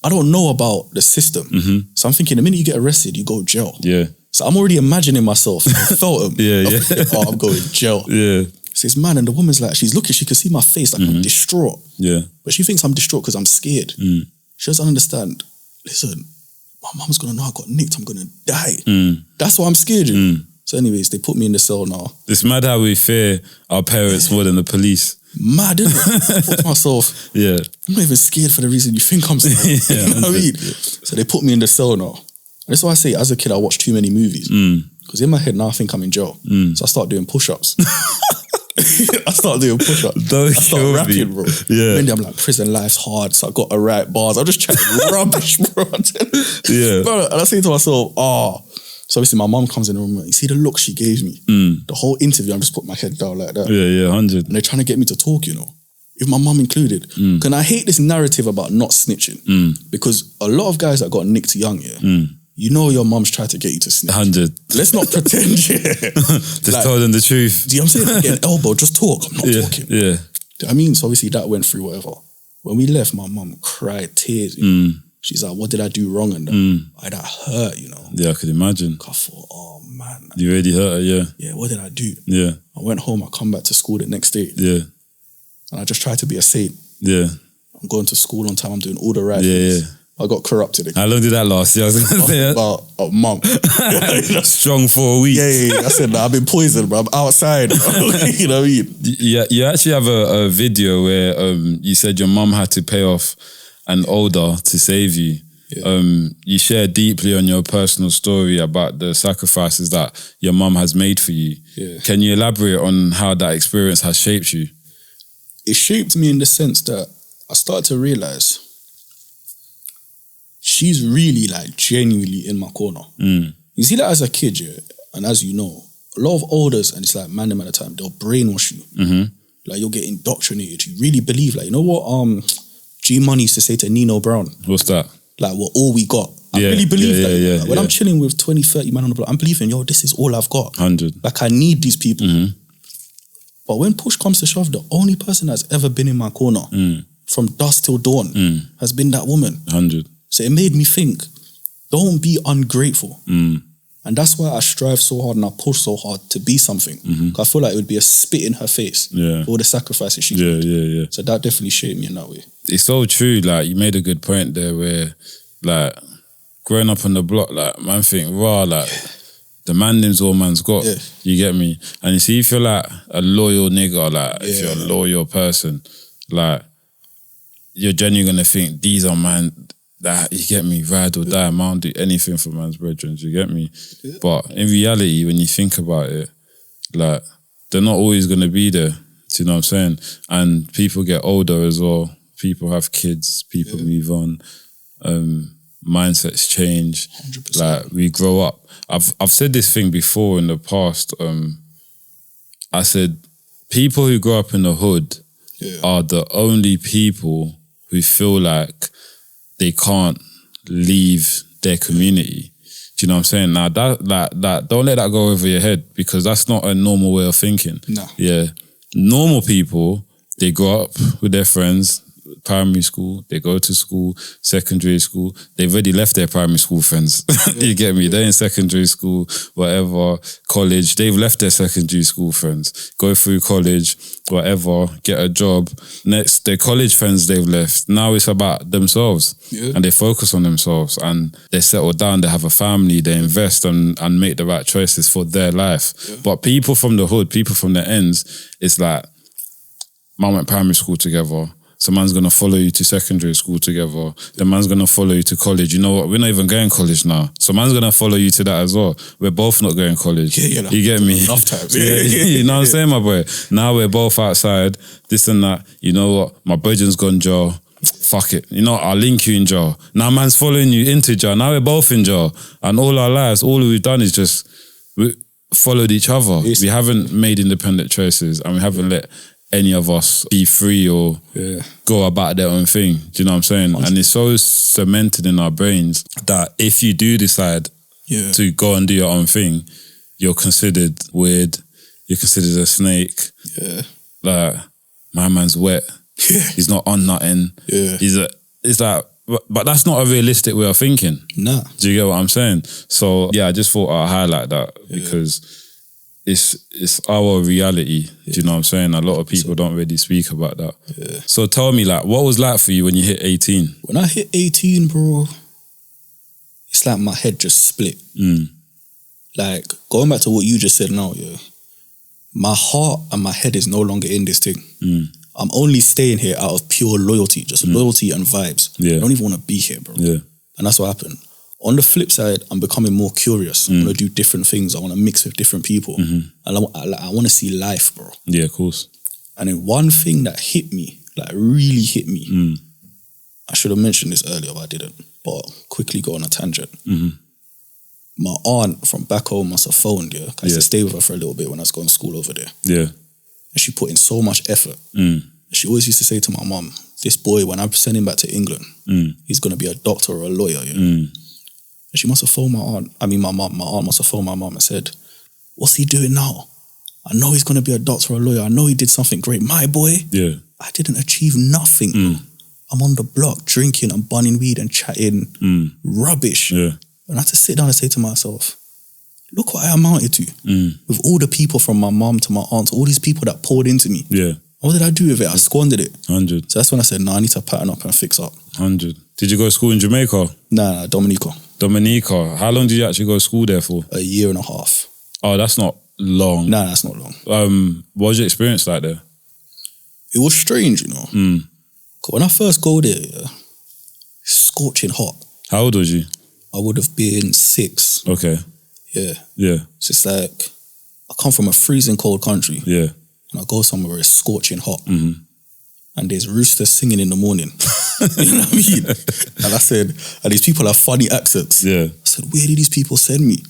I don't know about the system. So I'm thinking the minute you get arrested, you go jail. So I'm already imagining myself. I felt him. Oh, I'm going jail. So this man and the woman's like, she's looking, she can see my face, like I'm distraught. But she thinks I'm distraught because I'm scared. She doesn't understand. Listen, my mum's gonna know I got nicked, I'm gonna die. That's why I'm scared of. So anyways, they put me in the cell now. It's mad how we fear our parents more than the police. Mad, isn't it? I thought to myself, yeah, I'm not even scared for the reason you think I'm scared. Yeah, you know what I mean? Yeah. So they put me in the cell now. That's why I say, as a kid, I watched too many movies. Because in my head now, I think I'm in jail. So I start doing push-ups. I start doing push-ups. I start rapping, bro. Yeah. When I'm like, prison life's hard, so I got to write bars. I'm just chatting rubbish, bro. Yeah. Bro, and I say to myself, so obviously my mum comes in the room, you see the look she gave me? The whole interview, I'm just putting my head down like that. Yeah, 100. And they're trying to get me to talk, you know. With my mum included. Because I hate this narrative about not snitching. Because a lot of guys that got nicked young, you know your mum's tried to get you to snitch. 100. Let's not pretend, Just tell them the truth. Do you know what I'm saying? Get an elbow, just talk. I'm not talking. Yeah. Do you know what I mean? So obviously that went through whatever. When we left, my mum cried tears. She's like, what did I do wrong? And that hurt, you know. Yeah, I could imagine. I thought, oh man. You really hurt her, yeah. Yeah, what did I do? Yeah. I went home, I come back to school the next day. Yeah. And I just tried to be a saint. Yeah. I'm going to school on time, I'm doing all the right things. Yeah. I got corrupted again. How long did that last? Yeah, I was going to say about a month. Strong for a week. Yeah. I said, I've been poisoned, bro. I'm outside. You know what I mean? Yeah, you actually have a video where you said your mum had to pay off an older to save you. Yeah. You share deeply on your personal story about the sacrifices that your mum has made for you. Yeah. Can you elaborate on how that experience has shaped you? It shaped me in the sense that I started to realise she's really like genuinely in my corner. You see that as a kid, yeah, and as you know, a lot of elders, and it's like man them at the time, they'll brainwash you. Like you'll get indoctrinated. You really believe, like, you know what G Money used to say to Nino Brown? What's that? Like, we're all we got. I really believe that. Yeah, like, when I'm chilling with 20, 30 man on the block, I'm believing, yo, this is all I've got. 100. Like, I need these people. But when push comes to shove, the only person that's ever been in my corner from dusk till dawn has been that woman. 100. So it made me think, don't be ungrateful. And that's why I strive so hard and I push so hard to be something. I feel like it would be a spit in her face for all the sacrifices she made. Yeah. So that definitely shaped me in that way. It's so true. Like, you made a good point there where, like, growing up on the block, like, man think, like, the man name's all man's got. Yeah. You get me? And you see, if you're like a loyal nigga, like, if you're a loyal person, like, you're genuinely going to think, these are man... that, you get me, ride or die, man, do anything for man's brethren, you get me? Yeah. But in reality, when you think about it, like, they're not always going to be there, do you know what I'm saying? And people get older as well, people have kids, people move on, mindsets change, 100%. Like, we grow up. I've said this thing before in the past, I said, people who grow up in the hood are the only people who feel like they can't leave their community. Do you know what I'm saying? Now, that don't let that go over your head, because that's not a normal way of thinking. No. Yeah. Normal people, they grow up with their friends, primary school, they go to school, secondary school, they've already left their primary school friends. You get me? They're in secondary school, whatever, college, they've left their secondary school friends, go through college, whatever, get a job. Next, their college friends they've left. Now it's about themselves. And they focus on themselves and they settle down, they have a family, they invest and make the right choices for their life. But people from the hood, people from the ends, it's like, man went primary school together, so man's going to follow you to secondary school together. The man's going to follow you to college. You know what? We're not even going college now. So man's going to follow you to that as well. We're both not going college. You get me? Enough times. You know what I'm saying, my boy? Now we're both outside, this and that. You know what? My brethren's gone jail. Fuck it. You know, I'll link you in jail. Now man's following you into jail. Now we're both in jail. And all our lives, all we've done is just we followed each other. We haven't made independent choices and we haven't let any of us be free or go about their own thing. Do you know what I'm saying? And it's so cemented in our brains that if you do decide to go and do your own thing, you're considered weird, you're considered a snake. Like, my man's wet. He's not on nothing. It's like, but that's not a realistic way of thinking. No. Do you get what I'm saying? So yeah, I just thought I'd highlight that because it's our reality. Do you know what I'm saying? A lot of people don't really speak about that. So tell me, like, what was like for you when you hit 18? When I hit 18, bro, it's like my head just split. Like, going back to what you just said now, my heart and my head is no longer in this thing. I'm only staying here out of pure loyalty, just loyalty and vibes. Yeah. I don't even want to be here, bro. Yeah. And that's what happened. On the flip side, I'm becoming more curious. I want to do different things. I want to mix with different people. And I want to see life, bro. Yeah, of course. And then one thing that hit me, like really hit me, I should have mentioned this earlier, but I didn't. But quickly go on a tangent. My aunt from back home must have phoned, I used to stay with her for a little bit when I was going to school over there. Yeah. And she put in so much effort. She always used to say to my mum, this boy, when I send him back to England, he's going to be a doctor or a lawyer. And she must have phoned my aunt. I mean, my mum. My aunt must have phoned my mum and said, what's he doing now? I know he's going to be a doctor or a lawyer. I know he did something great. My boy, I didn't achieve nothing. I'm on the block drinking and bunning weed and chatting rubbish. And I had to sit down and say to myself, look what I amounted to. With all the people from my mum to my aunt, all these people that poured into me. What did I do with it? I squandered it. 100. So that's when I said, I need to pattern up and fix up. 100. Did you go to school in Jamaica? Nah, Dominica. Dominica. How long did you actually go to school there for? A year and a half. Oh, that's not long. Nah, that's not long. What was your experience like there? It was strange, 'Cause when I first go there, scorching hot. How old was you? I would have been 6. Okay. Yeah. So it's like, I come from a freezing cold country. And I go somewhere where it's scorching hot. And there's roosters singing in the morning. You know what I mean? And I said, and these people have funny accents. I said, where did these people send me?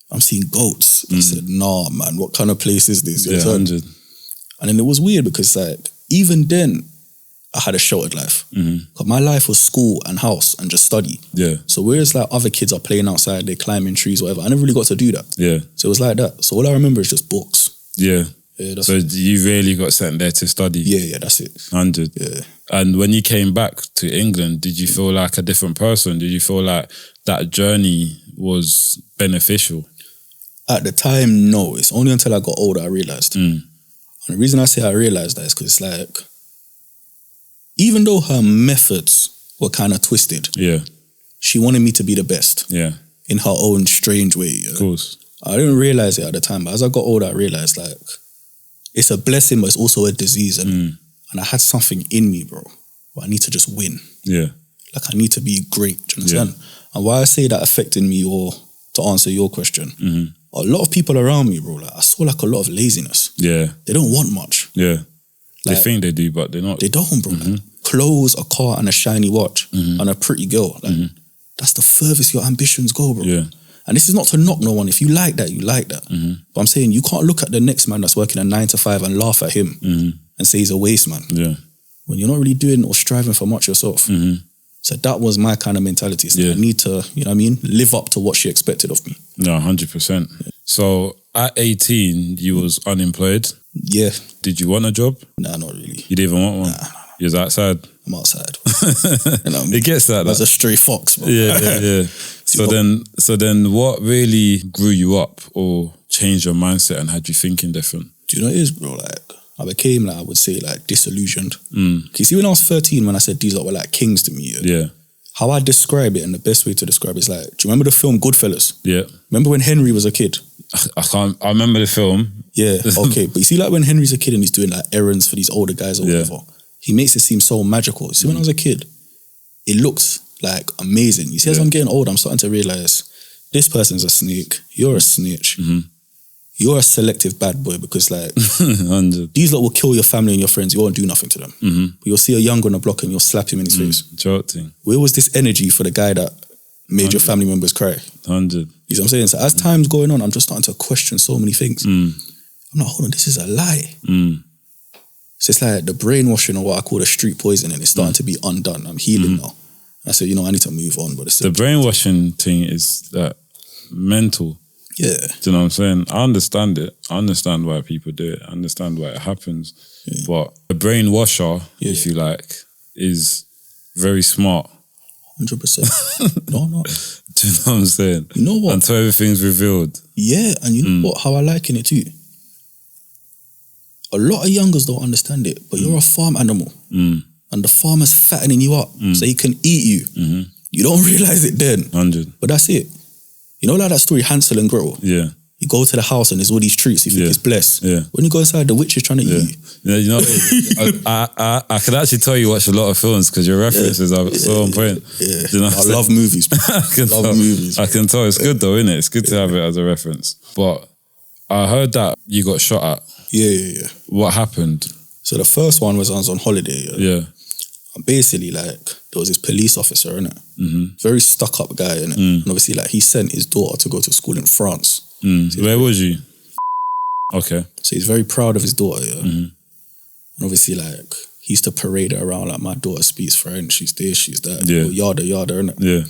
I'm seeing goats. I said, nah, man, what kind of place is this? 100. And then it was weird because like, even then, I had a sheltered life. Because my life was school and house and just study. So whereas like other kids are playing outside, they're climbing trees, whatever, I never really got to do that. So it was like that. So all I remember is just books. So you really got sent there to study? Yeah, that's it. 100. And when you came back to England, did you feel like a different person? Did you feel like that journey was beneficial? At the time, no. It's only until I got older I realised. And the reason I say I realised that is because it's like, even though her methods were kind of twisted, she wanted me to be the best in her own strange way. Of course. I didn't realise it at the time, but as I got older, I realised like, it's a blessing, but it's also a disease. And I had something in me, bro, where I need to just win. Like I need to be great, do you understand? And why I say that affected me, or to answer your question, a lot of people around me, bro, like I saw like a lot of laziness. They don't want much. They think they do, but they're not. They don't, bro. Clothes, a car, and a shiny watch, and a pretty girl. Like, that's the furthest your ambitions go, bro. And this is not to knock no one. If you like that, you like that. But I'm saying you can't look at the next man that's working a 9 to 5 and laugh at him and say he's a waste man. When you're not really doing or striving for much yourself. So that was my kind of mentality. So I need to, you know what I mean, live up to what she expected of me. No, 100%. So at 18, you was unemployed? Did you want a job? Nah, not really. You didn't even want one? Nah. You was outside? I'm outside. You know, it gets that. As a stray fox, bro. So then what really grew you up or changed your mindset and had you thinking different? Do you know what it is, bro? Like, I became, like, I would say, like, disillusioned. You see, when I was 13, when I said these lot were like kings to me, how I describe it, and the best way to describe it is like, do you remember the film Goodfellas? Remember when Henry was a kid? I remember the film. Okay. But you see, like, when Henry's a kid and he's doing, like, errands for these older guys or whatever, he makes it seem so magical. See, when I was a kid, it looked, like, amazing. You see, as I'm getting older, I'm starting to realise this person's a snake, you're a snitch, you're a selective bad boy, because like these lot will kill your family and your friends. You won't do nothing to them. But you'll see a young on the block and you'll slap him in his face. Where was this energy for the guy that made your family members cry? 100. You know what I'm saying? So as time's going on, I'm just starting to question so many things. I'm like, hold on, this is a lie. So it's like the brainwashing, or what I call the street poisoning, is starting to be undone. I'm healing now. I said, you know, I need to move on. But the brainwashing thing is that mental. Do you know what I'm saying? I understand it. I understand why people do it. I understand why it happens. But the brainwasher, if you like, is very smart. 100%. No. Do you know what I'm saying? You know what? Until everything's revealed. And you know what? How I liken it too. A lot of youngers don't understand it, but you're a farm animal. And the farmer's fattening you up so he can eat you. You don't realise it then. 100. But that's it. You know, like that story, Hansel and Gretel? You You go to the house and there's all these treats. You think it's blessed. Yeah. When you go inside, the witch is trying to eat you. Yeah, you know, I could actually tell you watch a lot of films because your references are so on point. Yeah. You know, I love movies. I can tell. It's good though, isn't it? It's good to have it as a reference. But I heard that you got shot at. Yeah. What happened? So the first one was I was on holiday. Yeah. And basically, like, there was this police officer, innit? Very stuck up guy, innit? And obviously, like, he sent his daughter to go to school in France. So where was you? Okay. So he's very proud of his daughter, And obviously, like, he used to parade her around, like, my daughter speaks French, she's this, she's that, yada, innit? Yeah.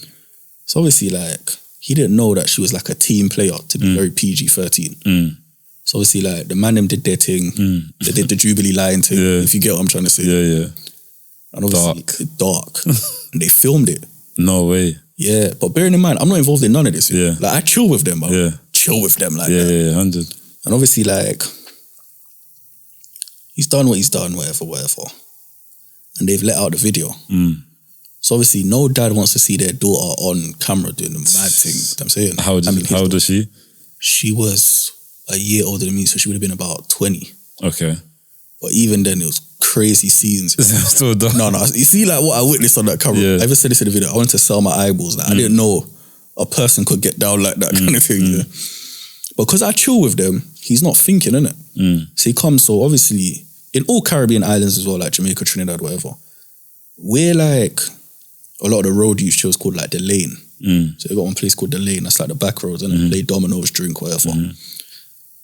So obviously, like, he didn't know that she was, like, a team player, to be very PG-13. So obviously, like, the man them did their thing. They did the Jubilee line thing, if you get what I'm trying to say. Yeah. And obviously, dark. And they filmed it. No way. Yeah, but bearing in mind, I'm not involved in none of this. Yeah. Like, I chill with them, Yeah. Chill with them like that. Yeah, 100. And obviously, like, he's done what he's done, whatever. And they've let out the video. So obviously, no dad wants to see their daughter on camera doing the mad thing. You know what I'm saying? How old is she? She was a year older than me, so she would have been about 20. Okay. But even then, it was crazy scenes. Still done. No. You see, like, what I witnessed on that camera. Yeah. I even said this in the video. I wanted to sell my eyeballs. Like, I didn't know a person could get down like that kind of thing. Yeah. But because I chill with them, he's not thinking, innit? So he comes, so obviously, in all Caribbean islands as well, like Jamaica, Trinidad, whatever, we're like, a lot of the road use chills called like the lane. So they got one place called the lane. That's like the back roads, and play dominoes, drink, whatever.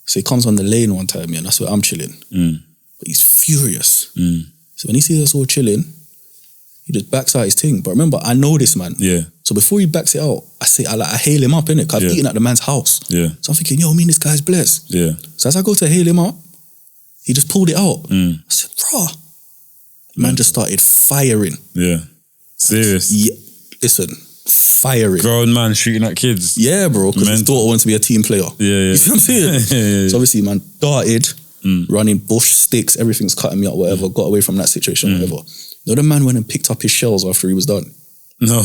So he comes on the lane one time, and that's where I'm chilling. But he's furious. So when he sees us all chilling, he just backs out his thing. But remember, I know this man. Yeah. So before he backs it out, I hail him up, innit? Because I've eaten at the man's house. Yeah. So I'm thinking, yo, this guy's blessed. Yeah. So as I go to hail him up, he just pulled it out. I said, bro. The man just started firing. Yeah. Serious? Yeah. Listen, firing. Grown man shooting at kids. Yeah, bro, because his daughter wants to be a team player. Yeah. You see what I'm saying? So obviously, man, darted, running bush, sticks, everything's cutting me up, whatever, got away from that situation, whatever. No, the man went and picked up his shells after he was done. No.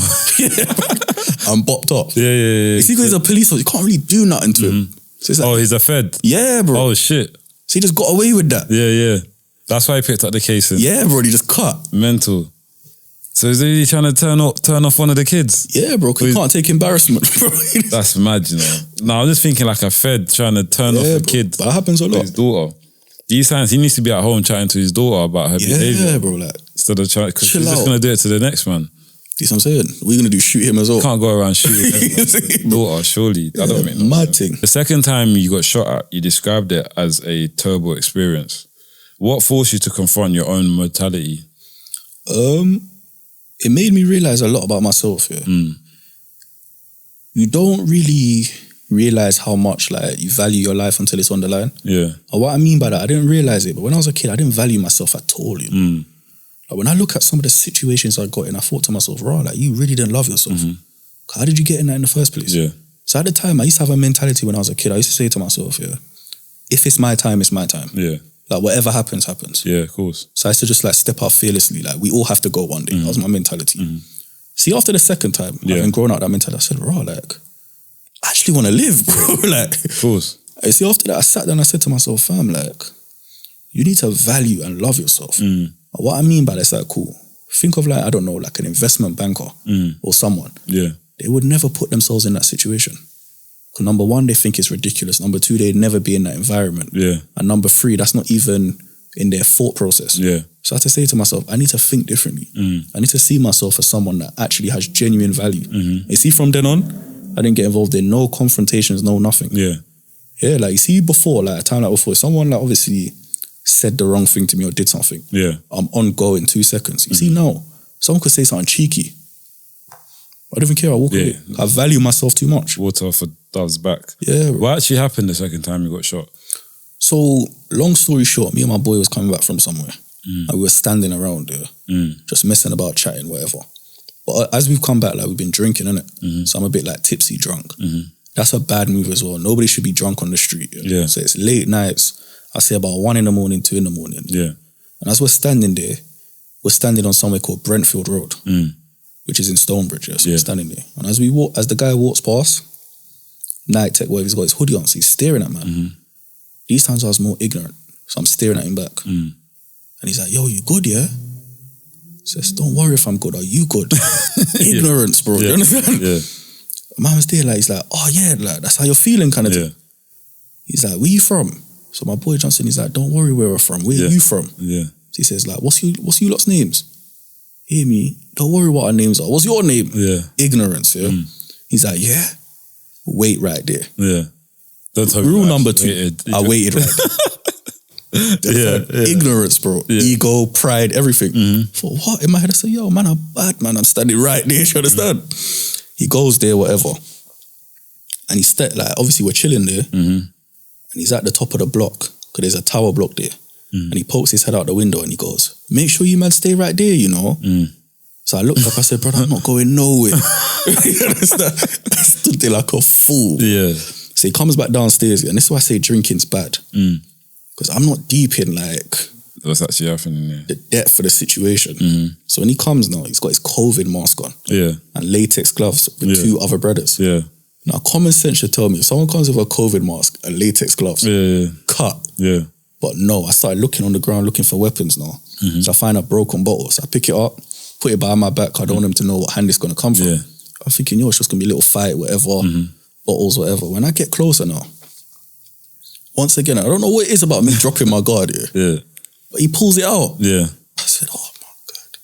I'm bopped up. Yeah. You see, because he's a police officer, you can't really do nothing to him. So it's like, he's a fed? Yeah, bro. Oh, shit. So he just got away with that. Yeah. That's why he picked up the case. Yeah, bro, he just cut. Mental. So is he trying to turn off one of the kids? Yeah, bro, because he can't take embarrassment, bro. That's mad, you know. No, I'm just thinking like a fed trying to turn off a kid. That happens a lot. His daughter. These times he needs to be at home chatting to his daughter about her behaviour. Yeah, bro, like, instead of trying, because he's just going to do it to the next man. You see what I'm saying? What are you going to do, shoot him as well? Can't go around shooting everyone's daughter, surely. I don't mean mad thing. The second time you got shot at, you described it as a terrible experience. What forced you to confront your own mortality? It made me realise a lot about myself, You don't really realise how much like you value your life until it's on the line. Yeah. And what I mean by that, I didn't realise it, but when I was a kid, I didn't value myself at all, you know? Like when I look at some of the situations I got in, I thought to myself, raw, like you really didn't love yourself. How did you get in that in the first place? Yeah. So at the time, I used to have a mentality when I was a kid. I used to say to myself, if it's my time, it's my time. Yeah. Like whatever happens, happens. Yeah, of course. So I used to just like step out fearlessly. Like we all have to go one day. That was my mentality. See, after the second time, having grown out that mentality, I said, raw, like, I actually want to live, bro. Like, of course. I see, after that, I sat down and I said to myself, fam, like, you need to value and love yourself. And what I mean by that is like, cool. Think of like, I don't know, like an investment banker or someone. Yeah. They would never put themselves in that situation. Because number one, they think it's ridiculous. Number two, they'd never be in that environment. Yeah. And number three, that's not even in their thought process. Yeah. So I had to say to myself, I need to think differently. I need to see myself as someone that actually has genuine value. You see, from then on, I didn't get involved in no confrontations, no nothing. Yeah. Yeah, like you see before, like a time like before, someone like obviously said the wrong thing to me or did something. Yeah. I'm on go in 2 seconds. You see now, someone could say something cheeky. I don't even care, I walk away. I value myself too much. Water for doves back. Yeah. Bro. What actually happened the second time you got shot? So, long story short, me and my boy was coming back from somewhere. And we were standing around there, just messing about, chatting, whatever. But as we've come back, like we've been drinking, innit? So I'm a bit like tipsy drunk. That's a bad move as well. Nobody should be drunk on the street. Yeah. So it's late nights. I say about 1 in the morning, 2 in the morning. Yeah. And as we're standing there, we're standing on somewhere called Brentfield Road, which is in Stonebridge. Yeah. So we're standing there. And as we walk, as the guy walks past, night tech, whatever, he's got his hoodie on, so he's staring at man. These times I was more ignorant, so I'm staring at him back. And he's like, yo, you good, yeah? Says, don't worry if I'm good, are you good? Ignorance, bro, you understand? Yeah. Man was there, like, he's like, oh yeah, like, that's how you're feeling, kind of thing. He's like, where you from? So my boy Johnson, he's like, don't worry where we're from, where are you from? Yeah. So he says, like, what's you lot's names? Hear me, don't worry what our names are. What's your name? Yeah. Ignorance, yeah? He's like, yeah? Wait right there. Yeah. Don't tell me Rule that. number 2, I waited right there. Ignorance, bro. Ego, pride, everything. For what? In my head, I said, yo, man, I'm bad, man. I'm standing right there, you understand? He goes there, whatever. And he's like, obviously we're chilling there. And he's at the top of the block, because there's a tower block there. And he pokes his head out the window and he goes, make sure you man stay right there, you know? So I looked up, I said, brother, I'm not going nowhere. You understand? I stood there like a fool. Yeah. So he comes back downstairs, and this is why I say drinking's bad. Because I'm not deep in like what's actually happening there, the depth of the situation. So when he comes now, he's got his COVID mask on. And latex gloves with 2 other brothers. Now common sense should tell me, if someone comes with a COVID mask and latex gloves, cut. But no, I started looking on the ground looking for weapons now. So I find a broken bottle. So I pick it up, put it by my back. I don't want him to know what hand it's going to come from. I'm thinking, yo, it's just going to be a little fight, whatever, bottles, whatever. When I get closer now, once again, I don't know what it is about me dropping my guard here. But he pulls it out. I said, oh my God.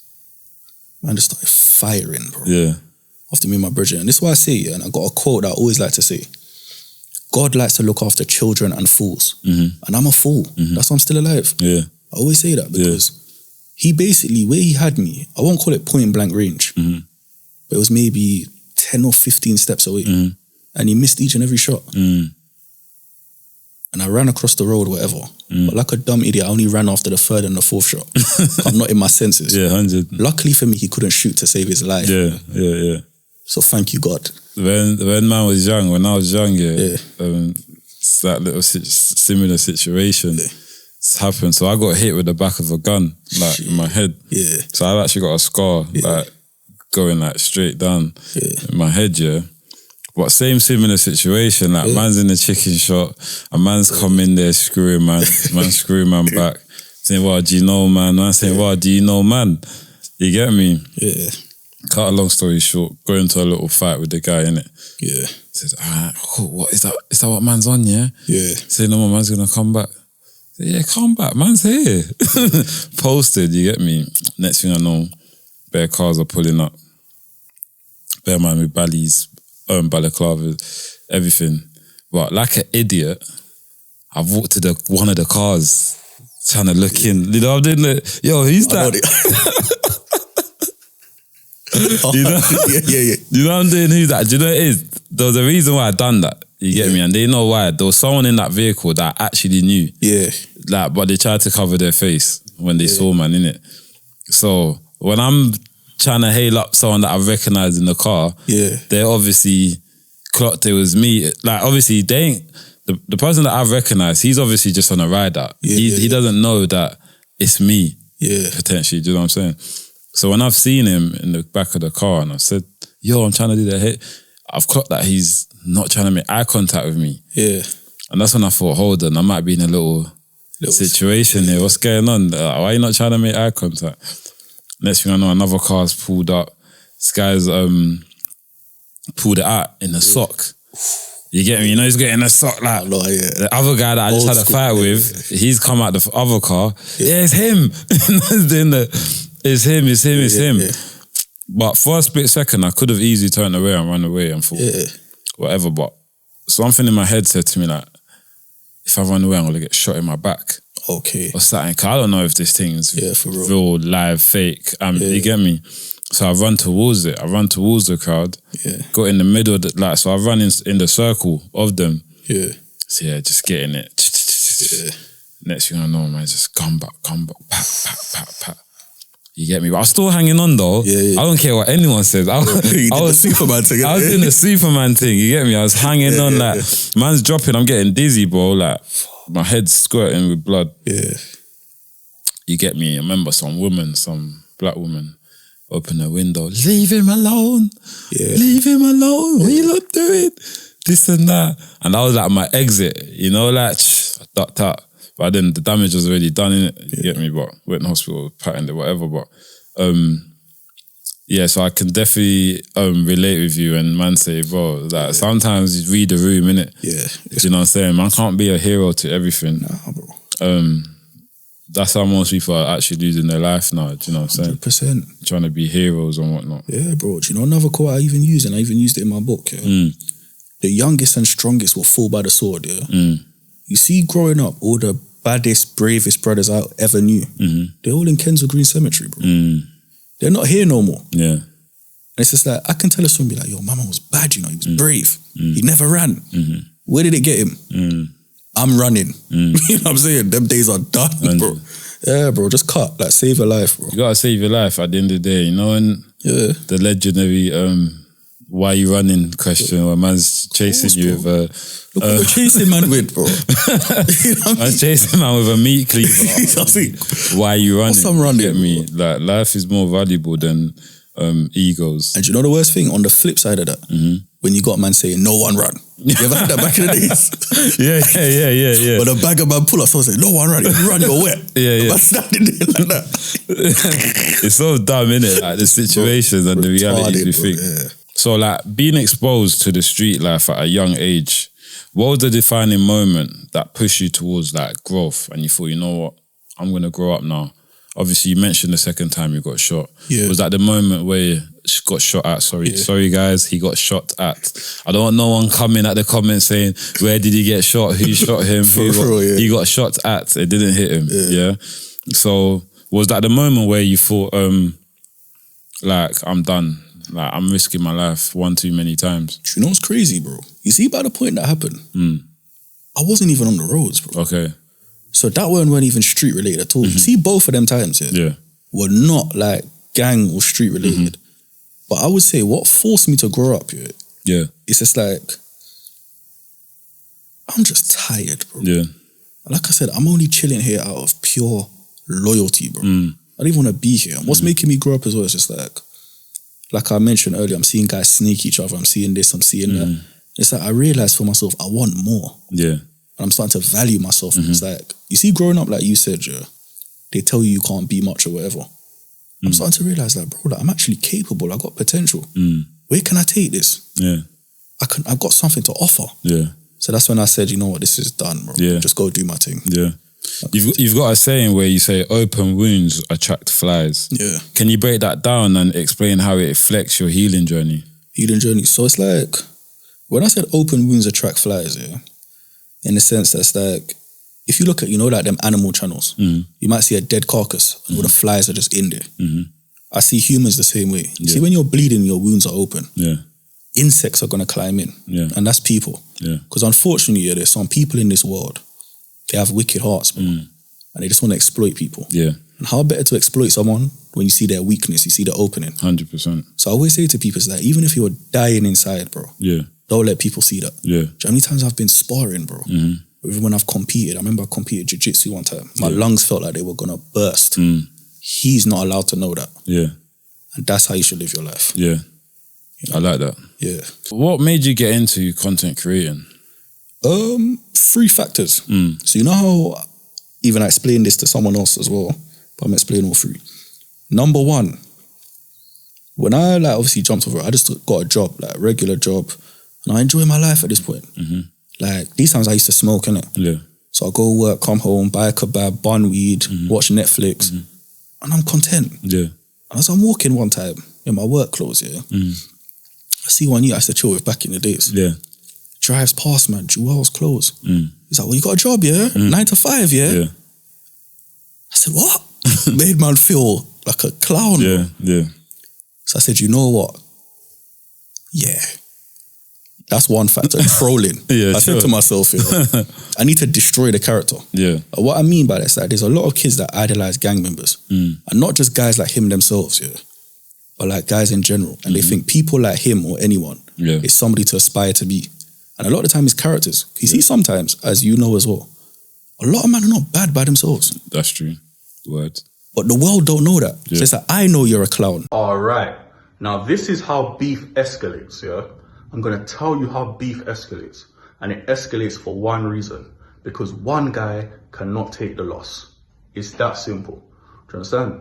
Man just started firing, bro. After me and my brother. And this is why I say, and I got a quote that I always like to say, God likes to look after children and fools. And I'm a fool. That's why I'm still alive. I always say that because he basically, where he had me, I won't call it point blank range, but it was maybe 10 or 15 steps away. And he missed each and every shot. And I ran across the road, whatever. But like a dumb idiot, I only ran after the 3rd and the 4th shot. I'm not in my senses. 100. Luckily for me, he couldn't shoot to save his life. So thank you, God. When man was young, when I was young, it's that little similar situation happened. So I got hit with the back of a gun, like in my head. So I've actually got a scar, like going like straight down in my head, But similar situation, like man's in the chicken shop, a man's come in there screwing man screwing man back, saying, well, do you know man? Man saying, well, do you know man? You get me? Cut a long story short, go into a little fight with the guy, innit? Says, alright, cool, what is that? Is that what man's on, Say, no, my man's gonna come back. Say, come back, man's here. Posted, you get me? Next thing I know, bare cars are pulling up. Bare man with ballies, balaclavas, everything. But like an idiot, I've walked to one of the cars, trying to look in. You know, I'm doing it. Yo, who's that? You know? You know what I'm doing? Who's that? Do you know what it is? There was a reason why I done that. You get me? And they know why. There was someone in that vehicle that I actually knew. Like, but they tried to cover their face when they saw man, innit? So when I'm trying to hail up someone that I recognized in the car, they obviously clocked it was me. Like, obviously, they ain't, the person that I've recognized, he's obviously just on a ride out. He doesn't know that it's me, potentially. Do you know what I'm saying? So when I've seen him in the back of the car and I said, yo, I'm trying to do the hit, I've clocked that he's not trying to make eye contact with me. And that's when I thought, hold on, I might be in a little situation here. What's going on? Why are you not trying to make eye contact? Next thing I know, another car's pulled up. This guy's pulled it out in the sock. You get me? You know he's getting a sock like the other guy that I just had a fight with, he's come out the other car. It's him. It's him. But for a split second, I could have easily turned away and run away and thought, whatever. But something in my head said to me like, if I run away, I'm going to get shot in my back. Or something. Cause I don't know if this thing's for real, live, fake. You get me? So I run towards it. I run towards the crowd. Got in the middle of the, so I run in the circle of them. So just getting it. Next thing I know, man, just come back, pat. You get me? But I was still hanging on though. I don't care what anyone says. I was Superman thing. I was doing the Superman thing. You get me? I was hanging on like, man's dropping. I'm getting dizzy, bro. Like, my head's squirting with blood. You get me? I remember some black woman, opened her window. Leave him alone. Leave him alone. What are you lot doing? this and that. And that was like my exit, you know, like, I ducked out. But then the damage was already done, innit? You get me? But went in hospital, patterned it, whatever. But yeah, so I can definitely relate with you and man say, bro, like sometimes you read the room, innit? Yeah. You know what I'm saying? Man can't be a hero to everything. Nah, bro. That's how most people are actually losing their life now, do you know what I'm saying? 100%. Trying to be heroes and whatnot. Yeah, bro. Do you know another quote I even use, and I even used it in my book, yeah? The youngest and strongest will fall by the sword, yeah? You see, growing up, all the baddest, bravest brothers I ever knew, they're all in Kensal Green Cemetery, bro. They're not here no more. Yeah. And it's just like, I can tell a son, be like, yo, mama was bad, you know, he was brave. He never ran. Where did it get him? I'm running. You know what I'm saying? Them days are done, bro. Yeah, bro, just cut. Like, save a life, bro. You gotta save your life at the end of the day, you know, and the legendary why you running question where man's chasing you with a... Look what you're chasing man with, bro. You know man's chasing man with a meat cleaver. Why you running? What's I'm running, Get me? Like, life is more valuable than egos. And you know the worst thing? On the flip side of that, when you got a man saying, no one run. You ever had that back in the days? yeah. When a bagger man pull up, someone say, no one run. If you run, you're wet. Yeah. Man standing there like that. It's so dumb, innit? Like the situations and the realities we think. Yeah. So like being exposed to the street life at a young age, what was the defining moment that pushed you towards like growth and you thought, you know what, I'm going to grow up now? Obviously, you mentioned the second time you got shot. Yeah. Was that the moment where you got shot at? Sorry guys, he got shot at. I don't want no one coming at the comments saying, where did he get shot? Who shot him? He got shot at. It didn't hit him. Yeah. So was that the moment where you thought, like, I'm done? Like, I'm risking my life one too many times? Do you know what's crazy, bro? You see, by the point that happened, I wasn't even on the roads, bro. Okay. So that weren't even street related at all. You see, both of them times were not like gang or street related. But I would say what forced me to grow up, it's just like, I'm just tired, bro. Yeah. Like I said, I'm only chilling here out of pure loyalty, bro. I don't even want to be here. And what's making me grow up as well is just like I mentioned earlier, I'm seeing guys sneak each other. I'm seeing this, I'm seeing that. It's like I realized for myself, I want more. Yeah. And I'm starting to value myself. And it's like, you see, growing up, like you said, they tell you can't be much or whatever. I'm starting to realize, like, bro, like, I'm actually capable. I got potential. Where can I take this? Yeah. I've got something to offer. Yeah. So that's when I said, you know what, this is done, bro. Yeah. Just go do my thing. Yeah. You've got a saying where you say open wounds attract flies. Yeah. Can you break that down and explain how it affects your healing journey? So it's like, when I said open wounds attract flies, in the sense that's like, if you look at, like them animal channels, you might see a dead carcass and all the flies are just in there. I see humans the same way. You see, when you're bleeding, your wounds are open. Yeah. Insects are going to climb in. Yeah. And that's people. Yeah. Because unfortunately, there's some people in this world, they have wicked hearts, bro. And they just want to exploit people. Yeah. And how better to exploit someone when you see their weakness, you see the opening. 100%. So I always say to people, it's like, even if you're dying inside, bro, don't let people see that. Yeah. Do you know how many times I've been sparring, bro? Even when I've competed, I remember I competed jiu-jitsu one time. My lungs felt like they were going to burst. He's not allowed to know that. Yeah. And that's how you should live your life. Yeah. I like that. Yeah. What made you get into content creating? 3 factors. So you know how even I explained this to someone else as well, but I'm explaining all 3. Number 1, when I obviously jumped over, I just got a job, like a regular job, and I enjoy my life at this point. Like these times I used to smoke, innit? Yeah. So I go work, come home, buy a kebab, bun weed, watch Netflix, and I'm content. Yeah. And as I'm walking one time in my work clothes, I see one I used to chill with back in the days. Yeah. Drives past, man, Jewel's clothes. He's like, well, you got a job, 9 to 5, yeah? I said, what? Made man feel like a clown. Yeah, yeah. So I said, you know what? Yeah. That's one factor, trolling. I said to myself, I need to destroy the character. Yeah. What I mean by that is that there's a lot of kids that idolize gang members. And not just guys like him themselves, but like guys in general. And they think people like him or anyone is somebody to aspire to be. And a lot of the time it's characters. You see sometimes, as you know as well, a lot of men are not bad by themselves. That's true. Word. But the world don't know that. So it's like, I know you're a clown. All right. Now this is how beef escalates, I'm going to tell you how beef escalates. And it escalates for one reason. Because one guy cannot take the loss. It's that simple. Do you understand?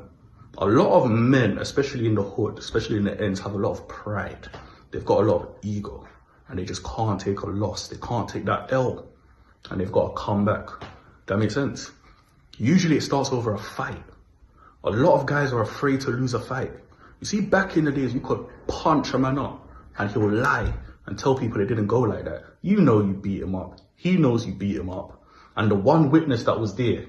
A lot of men, especially in the hood, especially in the ends, have a lot of pride. They've got a lot of ego. And they just can't take a loss. They can't take that L. And they've got to come back. That makes sense? Usually it starts over a fight. A lot of guys are afraid to lose a fight. You see, back in the days, you could punch a man up and he'll lie and tell people it didn't go like that. You know you beat him up. He knows you beat him up. And the one witness that was there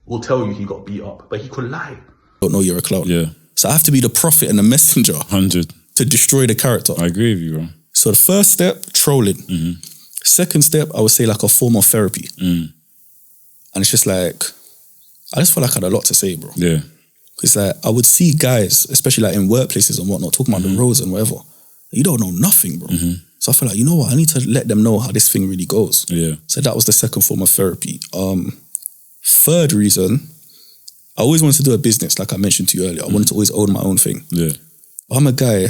will tell you he got beat up, but he could lie. Don't know you're a clown. Yeah. So I have to be the prophet and the messenger 100. to destroy the character. I agree with you, bro. So the first step, trolling. Second step, I would say like a form of therapy. And it's just like, I just feel like I had a lot to say, bro. Yeah. Because like, I would see guys, especially like in workplaces and whatnot, talking about the roads and whatever. You don't know nothing, bro. So I feel like, you know what? I need to let them know how this thing really goes. Yeah. So that was the second form of therapy. Third reason, I always wanted to do a business, like I mentioned to you earlier. I wanted to always own my own thing. Yeah. I'm a guy,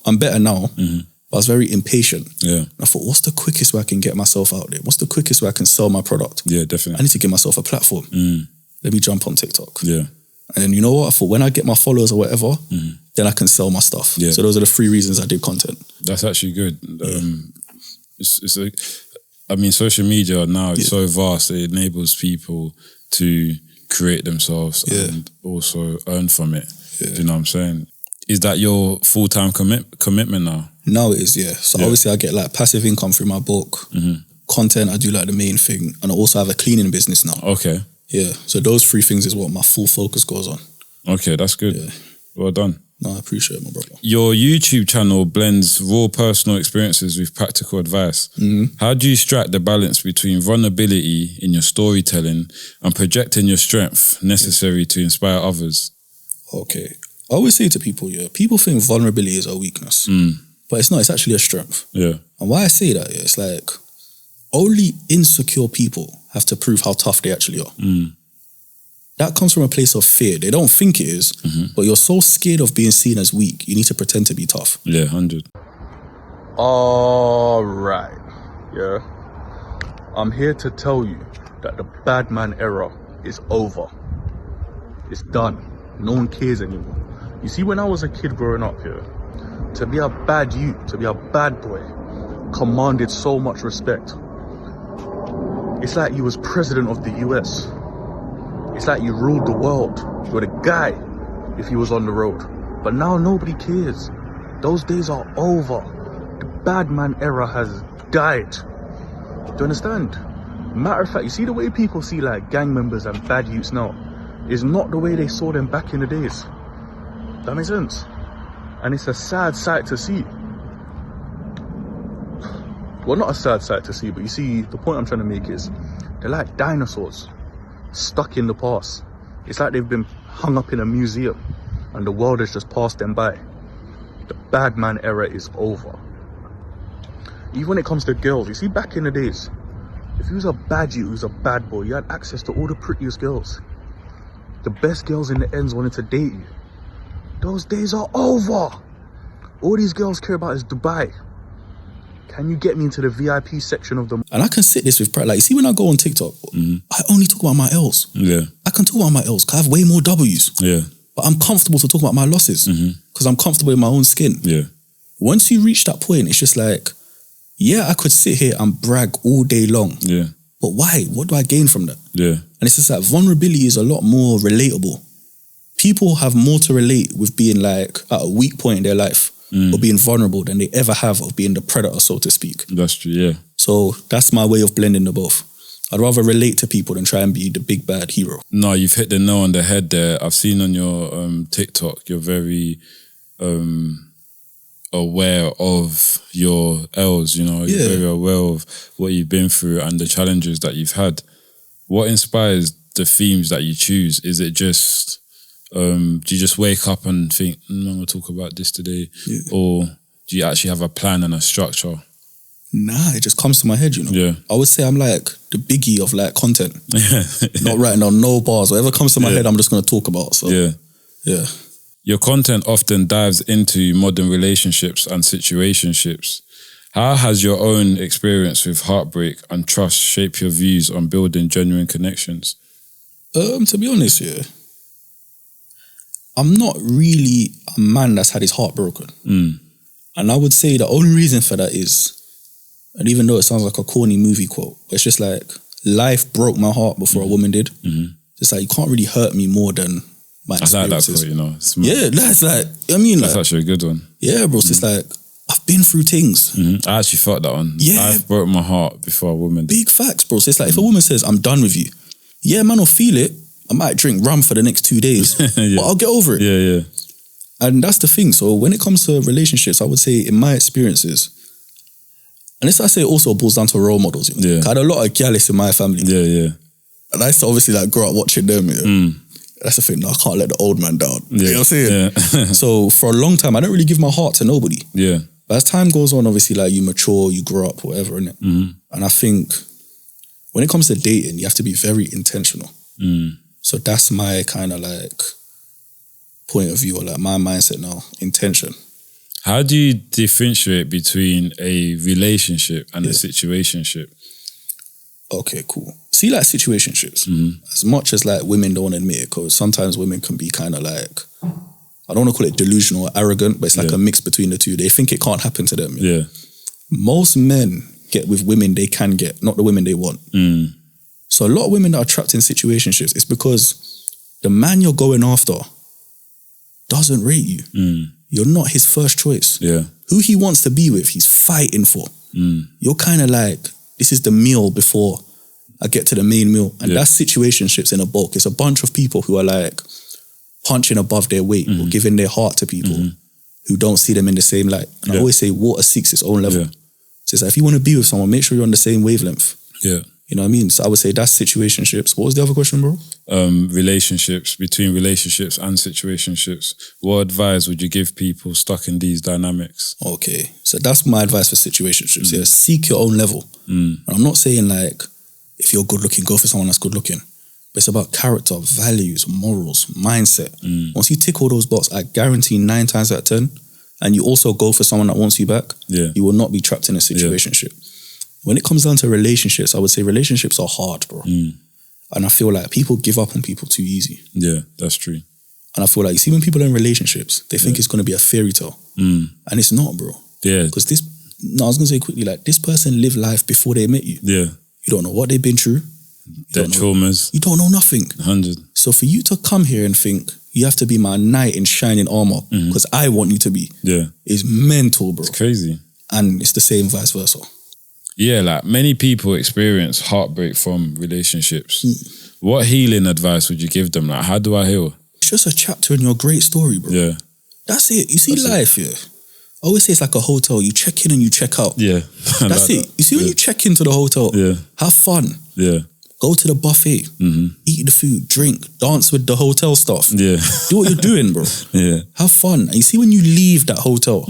I'm better now, but I was very impatient. Yeah. And I thought, what's the quickest way I can get myself out there? What's the quickest way I can sell my product? Yeah, I definitely. need to give myself a platform. Let me jump on TikTok. Yeah. And then you know what? I thought when I get my followers or whatever, then I can sell my stuff. Yeah. So those are the 3 reasons I did content. That's actually good. It's like, I mean, social media now is so vast. It enables people to create themselves and also earn from it. Do you know what I'm saying? Is that your full-time commitment now? Now it is, yeah. So obviously I get like passive income through my book. Content, I do like the main thing. And I also have a cleaning business now. Okay. Yeah. So those 3 things is what my full focus goes on. Okay, that's good. Yeah. Well done. No, I appreciate it, my brother. Your YouTube channel blends raw personal experiences with practical advice. How do you strike the balance between vulnerability in your storytelling and projecting your strength necessary to inspire others? Okay. I always say to people, people think vulnerability is a weakness. But it's not, it's actually a strength. Yeah. And why I say that, it's like only insecure people have to prove how tough they actually are. That comes from a place of fear. They don't think it is, but you're so scared of being seen as weak, you need to pretend to be tough. Yeah, 100. All right. Yeah. I'm here to tell you that the bad man era is over. It's done. No one cares anymore. You see, when I was a kid growing up here, to be a bad youth, to be a bad boy, commanded so much respect. It's like you was president of the US. It's like you ruled the world. You were the guy if you was on the road. But now nobody cares. Those days are over. The bad man era has died. Do you understand? Matter of fact, you see the way people see like gang members and bad youths now is not the way they saw them back in the days. That makes sense? And it's a sad sight to see. Well, not a sad sight to see, but you see, the point I'm trying to make is they're like dinosaurs. Stuck in the past. It's like they've been hung up in a museum and the world has just passed them by. The bad man era is over. Even when it comes to girls, you see, back in the days, if you was a bad you, was a bad boy, you had access to all the prettiest girls. The best girls in the ends wanted to date you. Those days are over. All these girls care about is Dubai. Can you get me into the VIP section of them? And I can sit this with pride. Like, you see, when I go on TikTok, I only talk about my L's. Yeah. I can talk about my L's because I have way more W's. Yeah. But I'm comfortable to talk about my losses because I'm comfortable in my own skin. Yeah. Once you reach that point, it's just like, yeah, I could sit here and brag all day long. Yeah. But why? What do I gain from that? Yeah. And it's just like vulnerability is a lot more relatable. People have more to relate with being like at a weak point in their life or being vulnerable than they ever have of being the predator, so to speak. That's true, yeah. So that's my way of blending the both. I'd rather relate to people than try and be the big bad hero. No, you've hit the nail on the head there. I've seen on your TikTok, you're very aware of your L's, you know, you're very aware of what you've been through and the challenges that you've had. What inspires the themes that you choose? Is it just, do you just wake up and think, I'm going to talk about this today? Yeah. Or do you actually have a plan and a structure? Nah, it just comes to my head, you know. Yeah. I would say I'm like the Biggie of like content. Yeah. Not writing down no bars. Whatever comes to my head, I'm just going to talk about. So yeah. Your content often dives into modern relationships and situationships. How has your own experience with heartbreak and trust shaped your views on building genuine connections? To be honest, yeah, I'm not really a man that's had his heart broken. And I would say the only reason for that is, and even though it sounds like a corny movie quote, but it's just like, life broke my heart before a woman did. It's like, you can't really hurt me more than my experiences. I like that quote, It's yeah, that's like, I mean, that's actually a good one. Yeah, bro. So it's like, I've been through things. I actually felt that one. Yeah. Life broke my heart before a woman did. Big facts, bro. So it's like, if a woman says, I'm done with you, yeah, man, I'll feel it. I might drink rum for the next 2 days, but I'll get over it. Yeah. And that's the thing. So when it comes to relationships, I would say in my experiences, and this I say also boils down to role models. You know? Yeah. I had a lot of gyalis in my family. Yeah. And I used to obviously like grow up watching them. That's the thing. No, I can't let the old man down. You know what I'm saying? Yeah. So for a long time, I didn't really give my heart to nobody. Yeah. But as time goes on, obviously, like you mature, you grow up, whatever, innit? And I think when it comes to dating, you have to be very intentional. So that's my kind of like point of view, or like my mindset now, intention. How do you differentiate between a relationship and a situationship? Okay, cool. See, like situationships, as much as like women don't admit it, because sometimes women can be kind of like, I don't want to call it delusional or arrogant, but it's like a mix between the two. They think it can't happen to them. Yeah. Most men get with women they can get, not the women they want. So a lot of women that are trapped in situationships, it's because the man you're going after doesn't rate you. You're not his first choice. Yeah. Who he wants to be with, he's fighting for. You're kind of like, this is the meal before I get to the main meal. And that's situationships in a bulk. It's a bunch of people who are like punching above their weight or giving their heart to people who don't see them in the same light. And I always say water seeks its own level. So it's like, if you want to be with someone, make sure you're on the same wavelength. Yeah. You know what I mean? So I would say that's situationships. What was the other question, bro? Relationships, between relationships and situationships. What advice would you give people stuck in these dynamics? Okay. So that's my advice for situationships. Yeah. Seek your own level. And I'm not saying like, if you're good looking, go for someone that's good looking. But it's about character, values, morals, mindset. Once you tick all those boxes, I guarantee 9 times out of 10, and you also go for someone that wants you back, you will not be trapped in a situationship. When it comes down to relationships, I would say relationships are hard, bro. And I feel like people give up on people too easy. Yeah, that's true. And I feel like, you see, when people are in relationships, they think it's going to be a fairy tale. And it's not, bro. Yeah. Because I was going to say quickly, like, this person lived life before they met you. Yeah. You don't know what they've been through. Their traumas. You don't know nothing. 100. So for you to come here and think, you have to be my knight in shining armor because I want you to be, is mental, bro. It's crazy. And it's the same vice versa. Yeah, like many people experience heartbreak from relationships. What healing advice would you give them? Like, how do I heal? It's just a chapter in your great story, bro. Yeah. That's it. You see, life, I always say it's like a hotel. You check in and you check out. Yeah. That's it. You see, when you check into the hotel, have fun. Yeah. Go to the buffet, eat the food, drink, dance with the hotel staff. Yeah. Do what you're doing, bro. Yeah. Have fun. And you see, when you leave that hotel,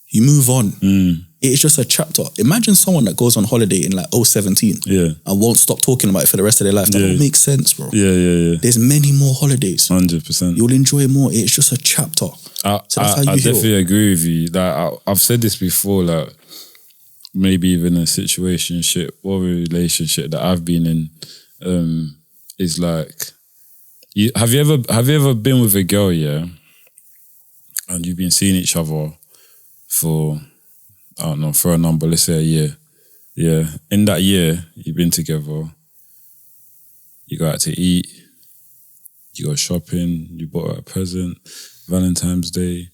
you move on. It's just a chapter. Imagine someone that goes on holiday in like 2017 and won't stop talking about it for the rest of their life. That don't make sense, bro. Yeah. There's many more holidays. 100%. You'll enjoy more. It's just a chapter. I definitely agree with you. Like I've said this before, like maybe even a situationship or a relationship that I've been in, is like, have you ever been with a girl, and you've been seeing each other for, I don't know, for a number, let's say a year. Yeah. In that year, you've been together, you go out to eat, you go shopping, you bought her a present, Valentine's Day,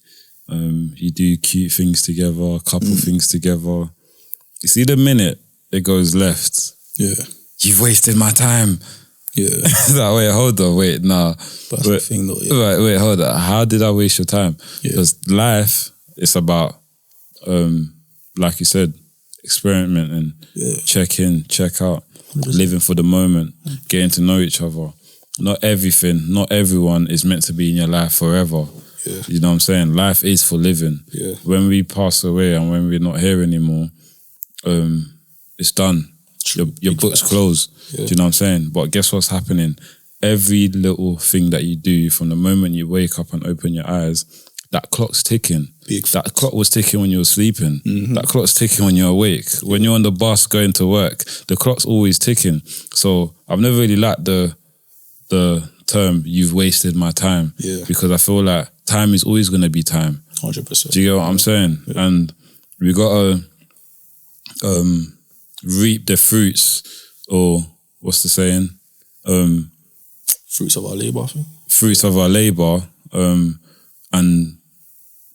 you do cute things together, couple things together. You see the minute it goes left, you've wasted my time. Yeah. Like, wait, hold on, wait, nah. That's the thing though, Right, wait, hold on. How did I waste your time? Because life is about, like you said, experimenting, check in, check out, 100%. Living for the moment, getting to know each other. Not everything, not everyone is meant to be in your life forever. Yeah. You know what I'm saying? Life is for living. Yeah. When we pass away and when we're not here anymore, it's done. Your book's closed. Yeah. Do you know what I'm saying? But guess what's happening? Every little thing that you do from the moment you wake up and open your eyes that clock's ticking. Big That clock was ticking when you were sleeping. Mm-hmm. That clock's ticking when you're awake. When you're on the bus going to work, the clock's always ticking. So I've never really liked the term, you've wasted my time. Yeah. Because I feel like time is always going to be time. 100%. Do you get what I'm saying? Yeah. And we got to reap the fruits, or what's the saying? Fruits of our labour, I think. Fruits of our labour, and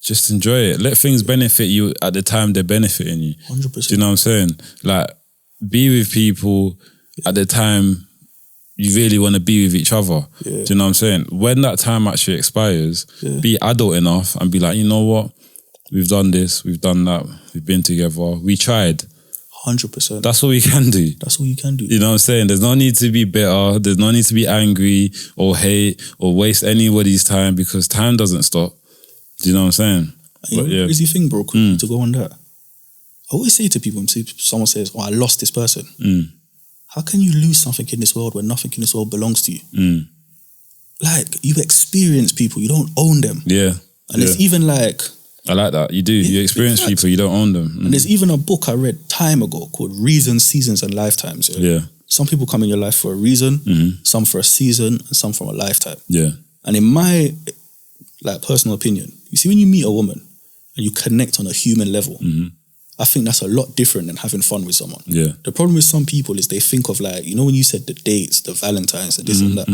just enjoy it. Let things benefit you at the time they're benefiting you. 100%. Do you know what I'm saying? Like, be with people at the time you really want to be with each other. Yeah. Do you know what I'm saying? When that time actually expires, be adult enough and be like, you know what? We've done this, we've done that, we've been together, we tried. 100%. That's all you can do. That's all you can do. You know what I'm saying? There's no need to be bitter. There's no need to be angry or hate or waste anybody's time, because time doesn't stop. Do you know what I'm saying? But yeah. Crazy thing, bro, to go on that. I always say to people, when someone says, oh, I lost this person. How can you lose something in this world when nothing in this world belongs to you? Like, you experience people, you don't own them. Yeah. And it's even like... I like that. You do. You experience people, you don't own them. And there's even a book I read time ago called Reasons, Seasons and Lifetimes. Yeah. Some people come in your life for a reason, some for a season, and some for a lifetime. Yeah. And in my personal opinion, you see, when you meet a woman and you connect on a human level, I think that's a lot different than having fun with someone. Yeah. The problem with some people is they think of, like, you know, when you said the dates, the Valentines, the this and that,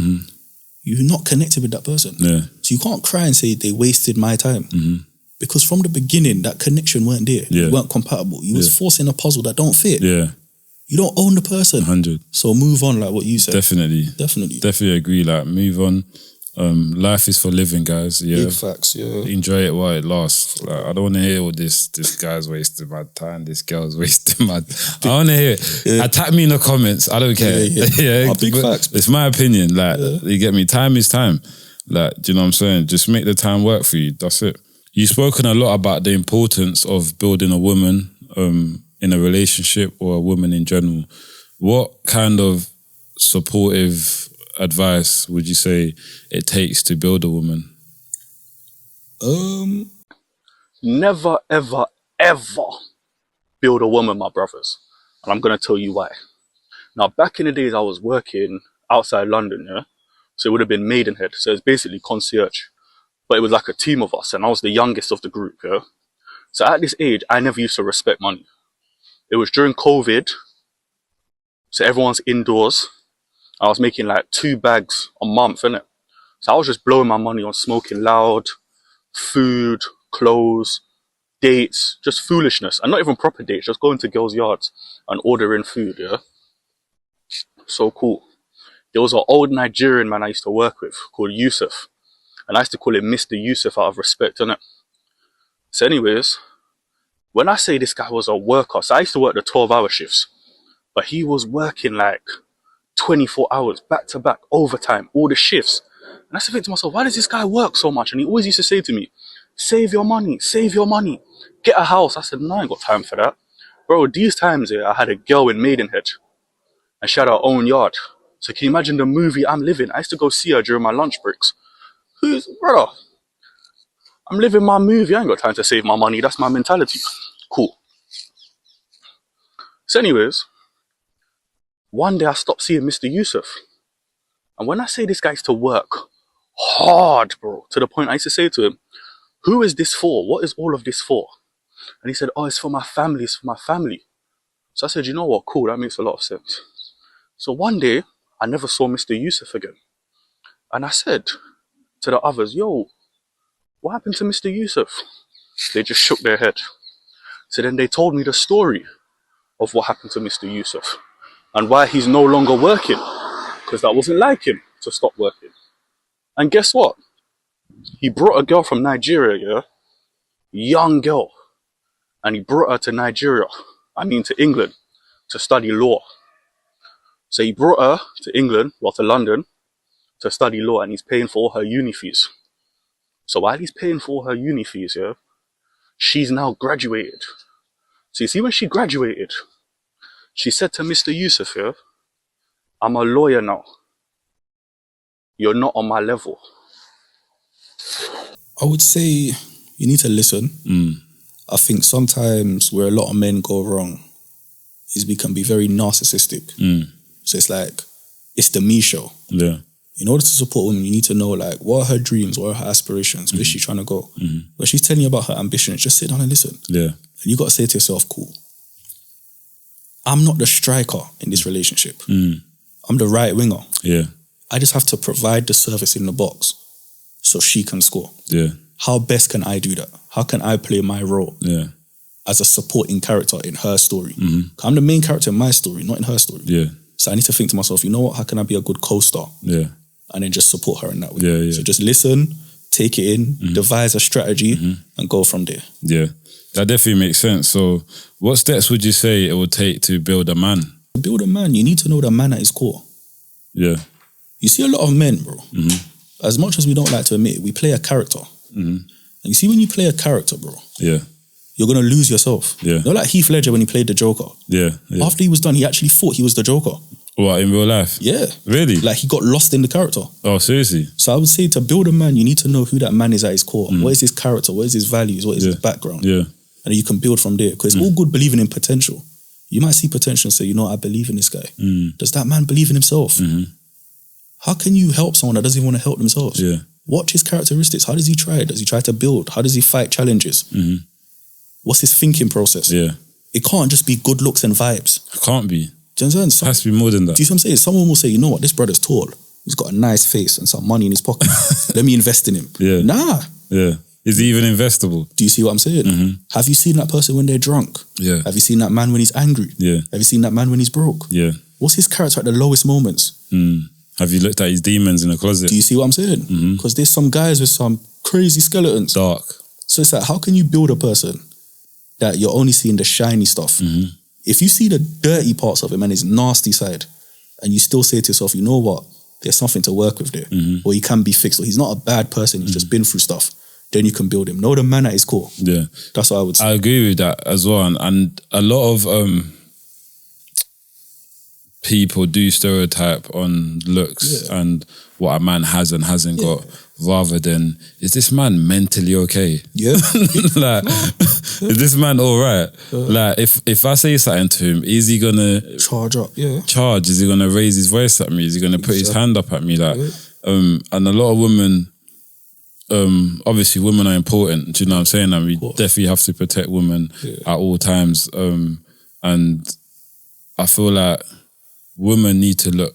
you're not connected with that person. Yeah. So you can't cry and say they wasted my time. Because from the beginning, that connection weren't there. Yeah. You weren't compatible. You was forcing a puzzle that don't fit. Yeah. You don't own the person. 100. So move on, like what you said. Definitely agree. Like, move on. Life is for living, guys. Yeah. Big facts, yeah. Enjoy it while it lasts. Like, I don't want to hear all this guy's wasting my time, this girl's wasting my time. I want to hear it. Yeah. Attack me in the comments. I don't care. Yeah. Big facts. It's my opinion. Like, you get me? Time is time. Like, do you know what I'm saying? Just make the time work for you. That's it. You've spoken a lot about the importance of building a woman in a relationship, or a woman in general. What kind of supportive advice would you say it takes to build a woman? Never, ever, ever build a woman, my brothers. And I'm going to tell you why. Now, back in the days, I was working outside London, yeah? So it would have been Maidenhead. So it's basically concierge. But it was like a team of us, and I was the youngest of the group, yeah? So at this age, I never used to respect money. It was during COVID, so everyone's indoors. I was making like 2 bags a month, innit? So I was just blowing my money on smoking loud, food, clothes, dates, just foolishness. And not even proper dates, just going to girls' yards and ordering food, yeah? So cool. There was an old Nigerian man I used to work with called Yusuf. And I used to call him Mr. Yusuf out of respect, innit? So anyways, when I say this guy was a worker, so I used to work the 12-hour shifts, but he was working like 24 hours, back to back, overtime, all the shifts. And I used to think to myself, why does this guy work so much? And he always used to say to me, save your money, get a house. I said, no, I ain't got time for that. Bro, these times I had a girl in Maidenhead, and she had her own yard. So can you imagine the movie I'm living? I used to go see her during my lunch breaks. Brother, I'm living my movie. I ain't got time to save my money. That's my mentality. Cool. So anyways, one day I stopped seeing Mr. Yusuf. And when I say this guy used to work hard, bro, to the point I used to say to him, who is this for? What is all of this for? And he said, oh, it's for my family. It's for my family. So I said, you know what? Cool. That makes a lot of sense. So one day, I never saw Mr. Yusuf again. And I said to the others, yo, what happened to Mr. Yusuf? They just shook their head. So then they told me the story of what happened to Mr. Yusuf and why he's no longer working, because that wasn't like him to stop working. And guess what? He brought a girl from Nigeria, yeah? Young girl. And he brought her to to England, to study law. So he brought her to England, to London, to study law, and he's paying for all her uni fees. So while he's paying for all her uni fees, yeah, she's now graduated. So you see, when she graduated, she said to Mr. Yusuf, yeah, I'm a lawyer now. You're not on my level. I would say You need to listen. I think sometimes where a lot of men go wrong is we can be very narcissistic. So it's like, it's the me show. Yeah. In order to support women, you need to know like, what are her dreams? What are her aspirations? Where's she trying to go? When she's telling you about her ambitions, just sit down and listen. Yeah. And you got to say to yourself, cool, I'm not the striker in this relationship. I'm the right winger. Yeah. I just have to provide the service in the box so she can score. Yeah. How best can I do that? How can I play my role as a supporting character in her story? I'm the main character in my story, not in her story. Yeah. So I need to think to myself, you know what? How can I be a good co-star? Yeah. And then just support her in that way. Yeah, yeah. So just listen, take it in, devise a strategy, and go from there. Yeah. That definitely makes sense. So what steps would you say it would take to build a man? To build a man, you need to know the man at his core. Yeah. You see a lot of men, bro. As much as we don't like to admit it, we play a character. And you see when you play a character, bro, Yeah. you're going to lose yourself. Yeah. You know, like Heath Ledger when he played the Joker. Yeah. Yeah. After he was done, he actually thought he was the Joker. What, in real life? Yeah. Really? Like he got lost in the character. Oh, seriously? So I would say to build a man, you need to know who that man is at his core. What is his character? What is his values? What is his background? Yeah. And then you can build from there. Because it's all good believing in potential. You might see potential and say, you know, I believe in this guy. Does that man believe in himself? How can you help someone that doesn't want to help themselves? Yeah. Watch his characteristics. How does he try? Does he try to build? How does he fight challenges? What's his thinking process? Yeah. It can't just be good looks and vibes. It can't be. Do you understand? It has to be more than that. Do you see what I'm saying? Someone will say, you know what, this brother's tall. He's got a nice face and some money in his pocket. Let me invest in him. Yeah. Nah. Yeah. Is he even investable? Do you see what I'm saying? Have you seen that person when they're drunk? Yeah. Have you seen that man when he's angry? Yeah. Have you seen that man when he's broke? Yeah. What's his character at the lowest moments? Have you looked at his demons in the closet? Do you see what I'm saying? Because there's some guys with some crazy skeletons. Dark. So it's like, how can you build a person that you're only seeing the shiny stuff? If you see the dirty parts of him and his nasty side, and you still say to yourself, you know what, there's something to work with there, or he can be fixed, or he's not a bad person, he's just been through stuff, then you can build him. Know the man at his core. Yeah. That's what I would say. I agree with that as well. And a lot of people do stereotype on looks and what a man has and hasn't got, rather than, is this man mentally okay? Yeah. Like, is this man all right? Like, if I say something to him, is he gonna Charge up, yeah. charge? Is he gonna raise his voice at me? Is he gonna put his hand up at me? Like, and a lot of women, obviously women are important, do you know what I'm saying? And we definitely have to protect women at all times. And I feel like women need to look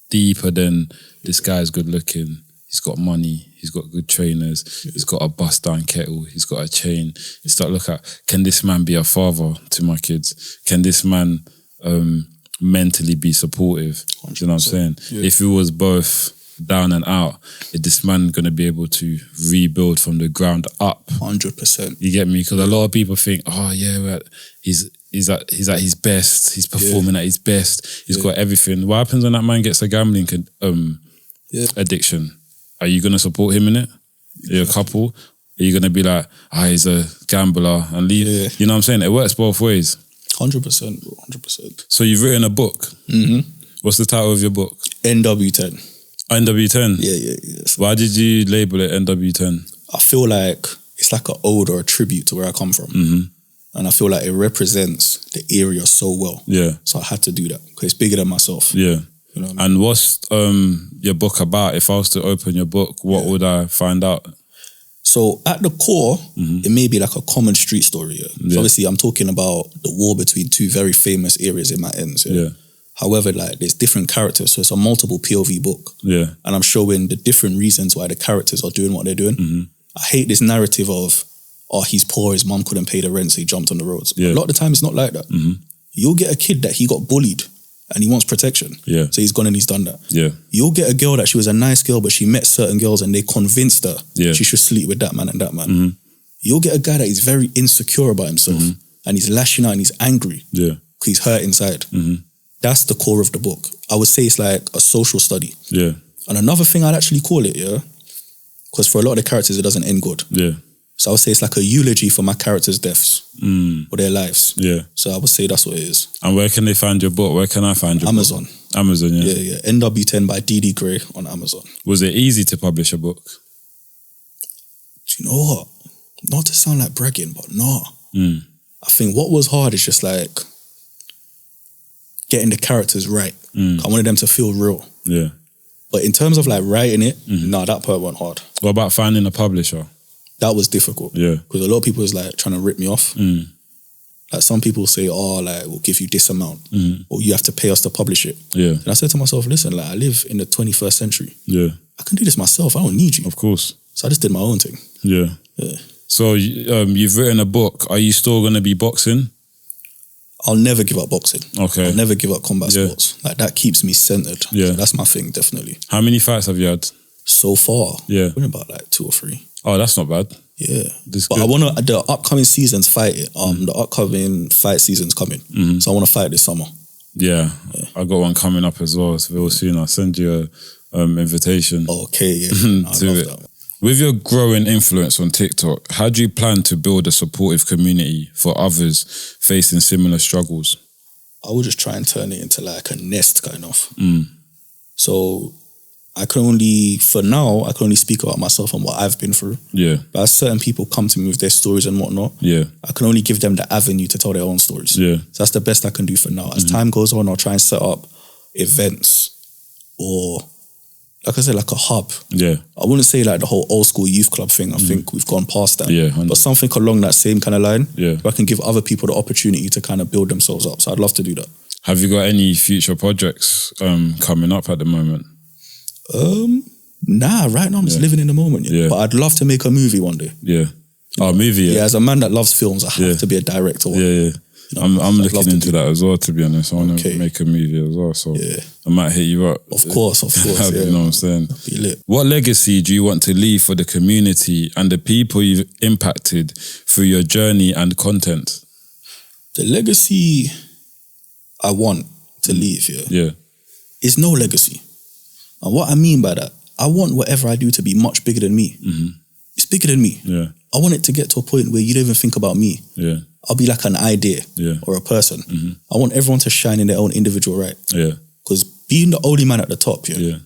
deeper than, this guy's good looking, he's got money, he's got good trainers, he's got a bust down kettle, he's got a chain. You start look at, can this man be a father to my kids? Can this man mentally be supportive? 100%. Do you know what I'm saying? If he was both down and out, is this man going to be able to rebuild from the ground up? 100%. You get me? Because a lot of people think, oh yeah, well, he's at his best, he's performing at his best, he's got everything. What happens when that man gets a gambling addiction? Are you going to support him in it? You're a couple. Are you going to be like, he's a gambler and leave? You know what I'm saying? It works both ways. 100%, bro. 100%. So you've written a book. What's the title of your book? NW10. NW10? Yeah. Why did you label it NW10? I feel like it's like an ode or a tribute to where I come from. And I feel like it represents the area so well. Yeah. So I had to do that because it's bigger than myself. Yeah. You know what I mean? And what's your book about? If I was to open your book, what would I find out? So at the core, it may be like a common street story. So obviously I'm talking about the war between two very famous areas in my ends. However, like there's different characters. So it's a multiple POV book. And I'm showing the different reasons why the characters are doing what they're doing. I hate this narrative of, he's poor, his mum couldn't pay the rent, so he jumped on the roads. A lot of the time it's not like that. You'll get a kid that he got bullied and he wants protection. So he's gone and he's done that. You'll get a girl that she was a nice girl, but she met certain girls and they convinced her she should sleep with that man and that man. You'll get a guy that is very insecure about himself and he's lashing out and he's angry because he's hurt inside. That's the core of the book. I would say it's like a social study. And another thing I'd actually call it, because for a lot of the characters it doesn't end good. So I would say it's like a eulogy for my characters' deaths or their lives. So I would say that's what it is. And where can they find your book? Where can I find your Amazon. book? Amazon, Yeah. NW10 by DD Gray on Amazon. Was it easy to publish a book? Do you know what? not to sound like bragging, but nah. I think what was hard is just like getting the characters right. I wanted them to feel real. Yeah. But in terms of like writing it, nah, that part went hard. What about finding a publisher? That was difficult. Yeah. Because a lot of people was like trying to rip me off. Like some people say, oh, like we'll give you this amount, or you have to pay us to publish it. Yeah. And I said to myself, listen, like I live in the 21st century. Yeah. I can do this myself. I don't need you. Of course. So I just did my own thing. Yeah. Yeah. So you've written a book. Are you still going to be boxing? I'll never give up boxing. Okay. I'll never give up combat sports. Like that keeps me centered. Yeah. So that's my thing, definitely. How many fights have you had? So far, Yeah. been about like 2 or 3. Oh, that's not bad. Yeah. That's But good. I want to, the upcoming season's fight it. The upcoming fight season's coming. So I want to fight this summer. Yeah. I got one coming up as well. So real soon I'll send you a invitation. Okay, yeah. I To love it. that. With your growing influence on TikTok, how do you plan to build a supportive community for others facing similar struggles? I would just try and turn it into like a nest kind of. So for now, I can only speak about myself and what I've been through. Yeah. But as certain people come to me with their stories and whatnot, Yeah. I can only give them the avenue to tell their own stories. Yeah. So that's the best I can do for now. As time goes on, I'll try and set up events or, like I said, like a hub. Yeah. I wouldn't say like the whole old school youth club thing. I think we've gone past that. Yeah, 100%. But something along that same kind of line, Yeah. where I can give other people the opportunity to kind of build themselves up. So I'd love to do that. Have you got any future projects coming up at the moment? Nah, right now I'm just living in the moment. Yeah. But I'd love to make a movie one day. Yeah. Oh, movie, Yeah, yeah. as a man that loves films, I have to be a director. Yeah. You know, I'm I'd love looking to into do that as well, to be honest. I want to Okay. make a movie as well, so Yeah. I might hit you up. Of course. You know what I'm saying? Be lit. What legacy do you want to leave for the community and the people you've impacted through your journey and content? The legacy I want to leave, Yeah. is no legacy. And what I mean by that, I want whatever I do to be much bigger than me. It's bigger than me. Yeah. I want it to get to a point where you don't even think about me. Yeah. I'll be like an idea or a person. I want everyone to shine in their own individual right. Yeah. Because being the only man at the top, Yeah.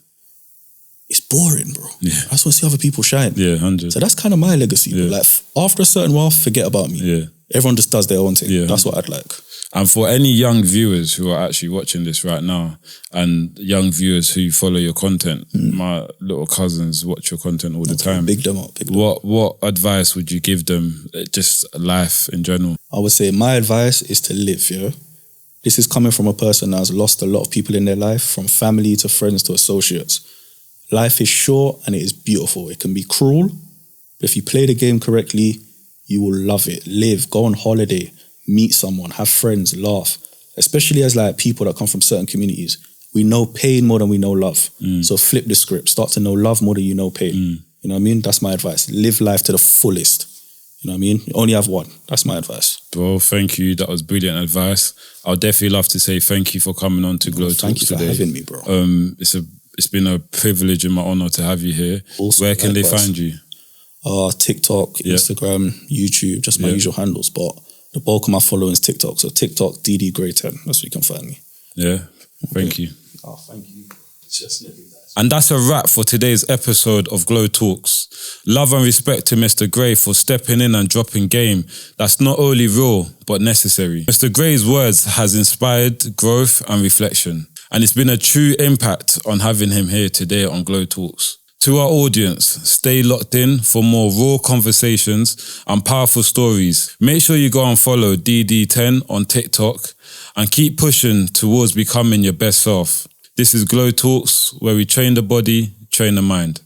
it's boring, bro. Yeah. I just want to see other people shine. Yeah, 100. So that's kind of my legacy. Yeah. Like after a certain while, forget about me. Yeah. Everyone just does their own thing. Yeah. That's what I'd like. And for any young viewers who are actually watching this right now and young viewers who follow your content, my little cousins watch your content all the time. Big them up. Big them up. What advice would you give them, just life in general? I would say my advice is to live, This is coming from a person that's lost a lot of people in their life, from family to friends to associates. Life is short and it is beautiful. It can be cruel, but if you play the game correctly, you will love it. Live, go on holiday, meet someone, have friends, laugh. Especially as like people that come from certain communities. We know pain more than we know love. So flip the script. Start to know love more than you know pain. You know what I mean? That's my advice. Live life to the fullest. You know what I mean? You only have one. That's my advice. Bro, thank you. That was brilliant advice. I'll definitely love to say thank you for coming on to GloTalks Thank you for today. having me, bro. It's been a privilege and my honor to have you here. Also, where can likewise. they find you? TikTok, Instagram, YouTube, just my usual handles. But the bulk of my following is TikTok. So TikTok, DD-Gray10. That's where you can find me. Yeah. Thank you. Oh, thank you. And that's a wrap for today's episode of GloTalks. Love and respect to Mr. Gray for stepping in and dropping game that's not only real, but necessary. Mr. Gray's words has inspired growth and reflection. And it's been a true impact on having him here today on GloTalks. To our audience, stay locked in for more raw conversations and powerful stories. Make sure you go and follow DD10 on TikTok and keep pushing towards becoming your best self. This is GloTalks, where we train the body, train the mind.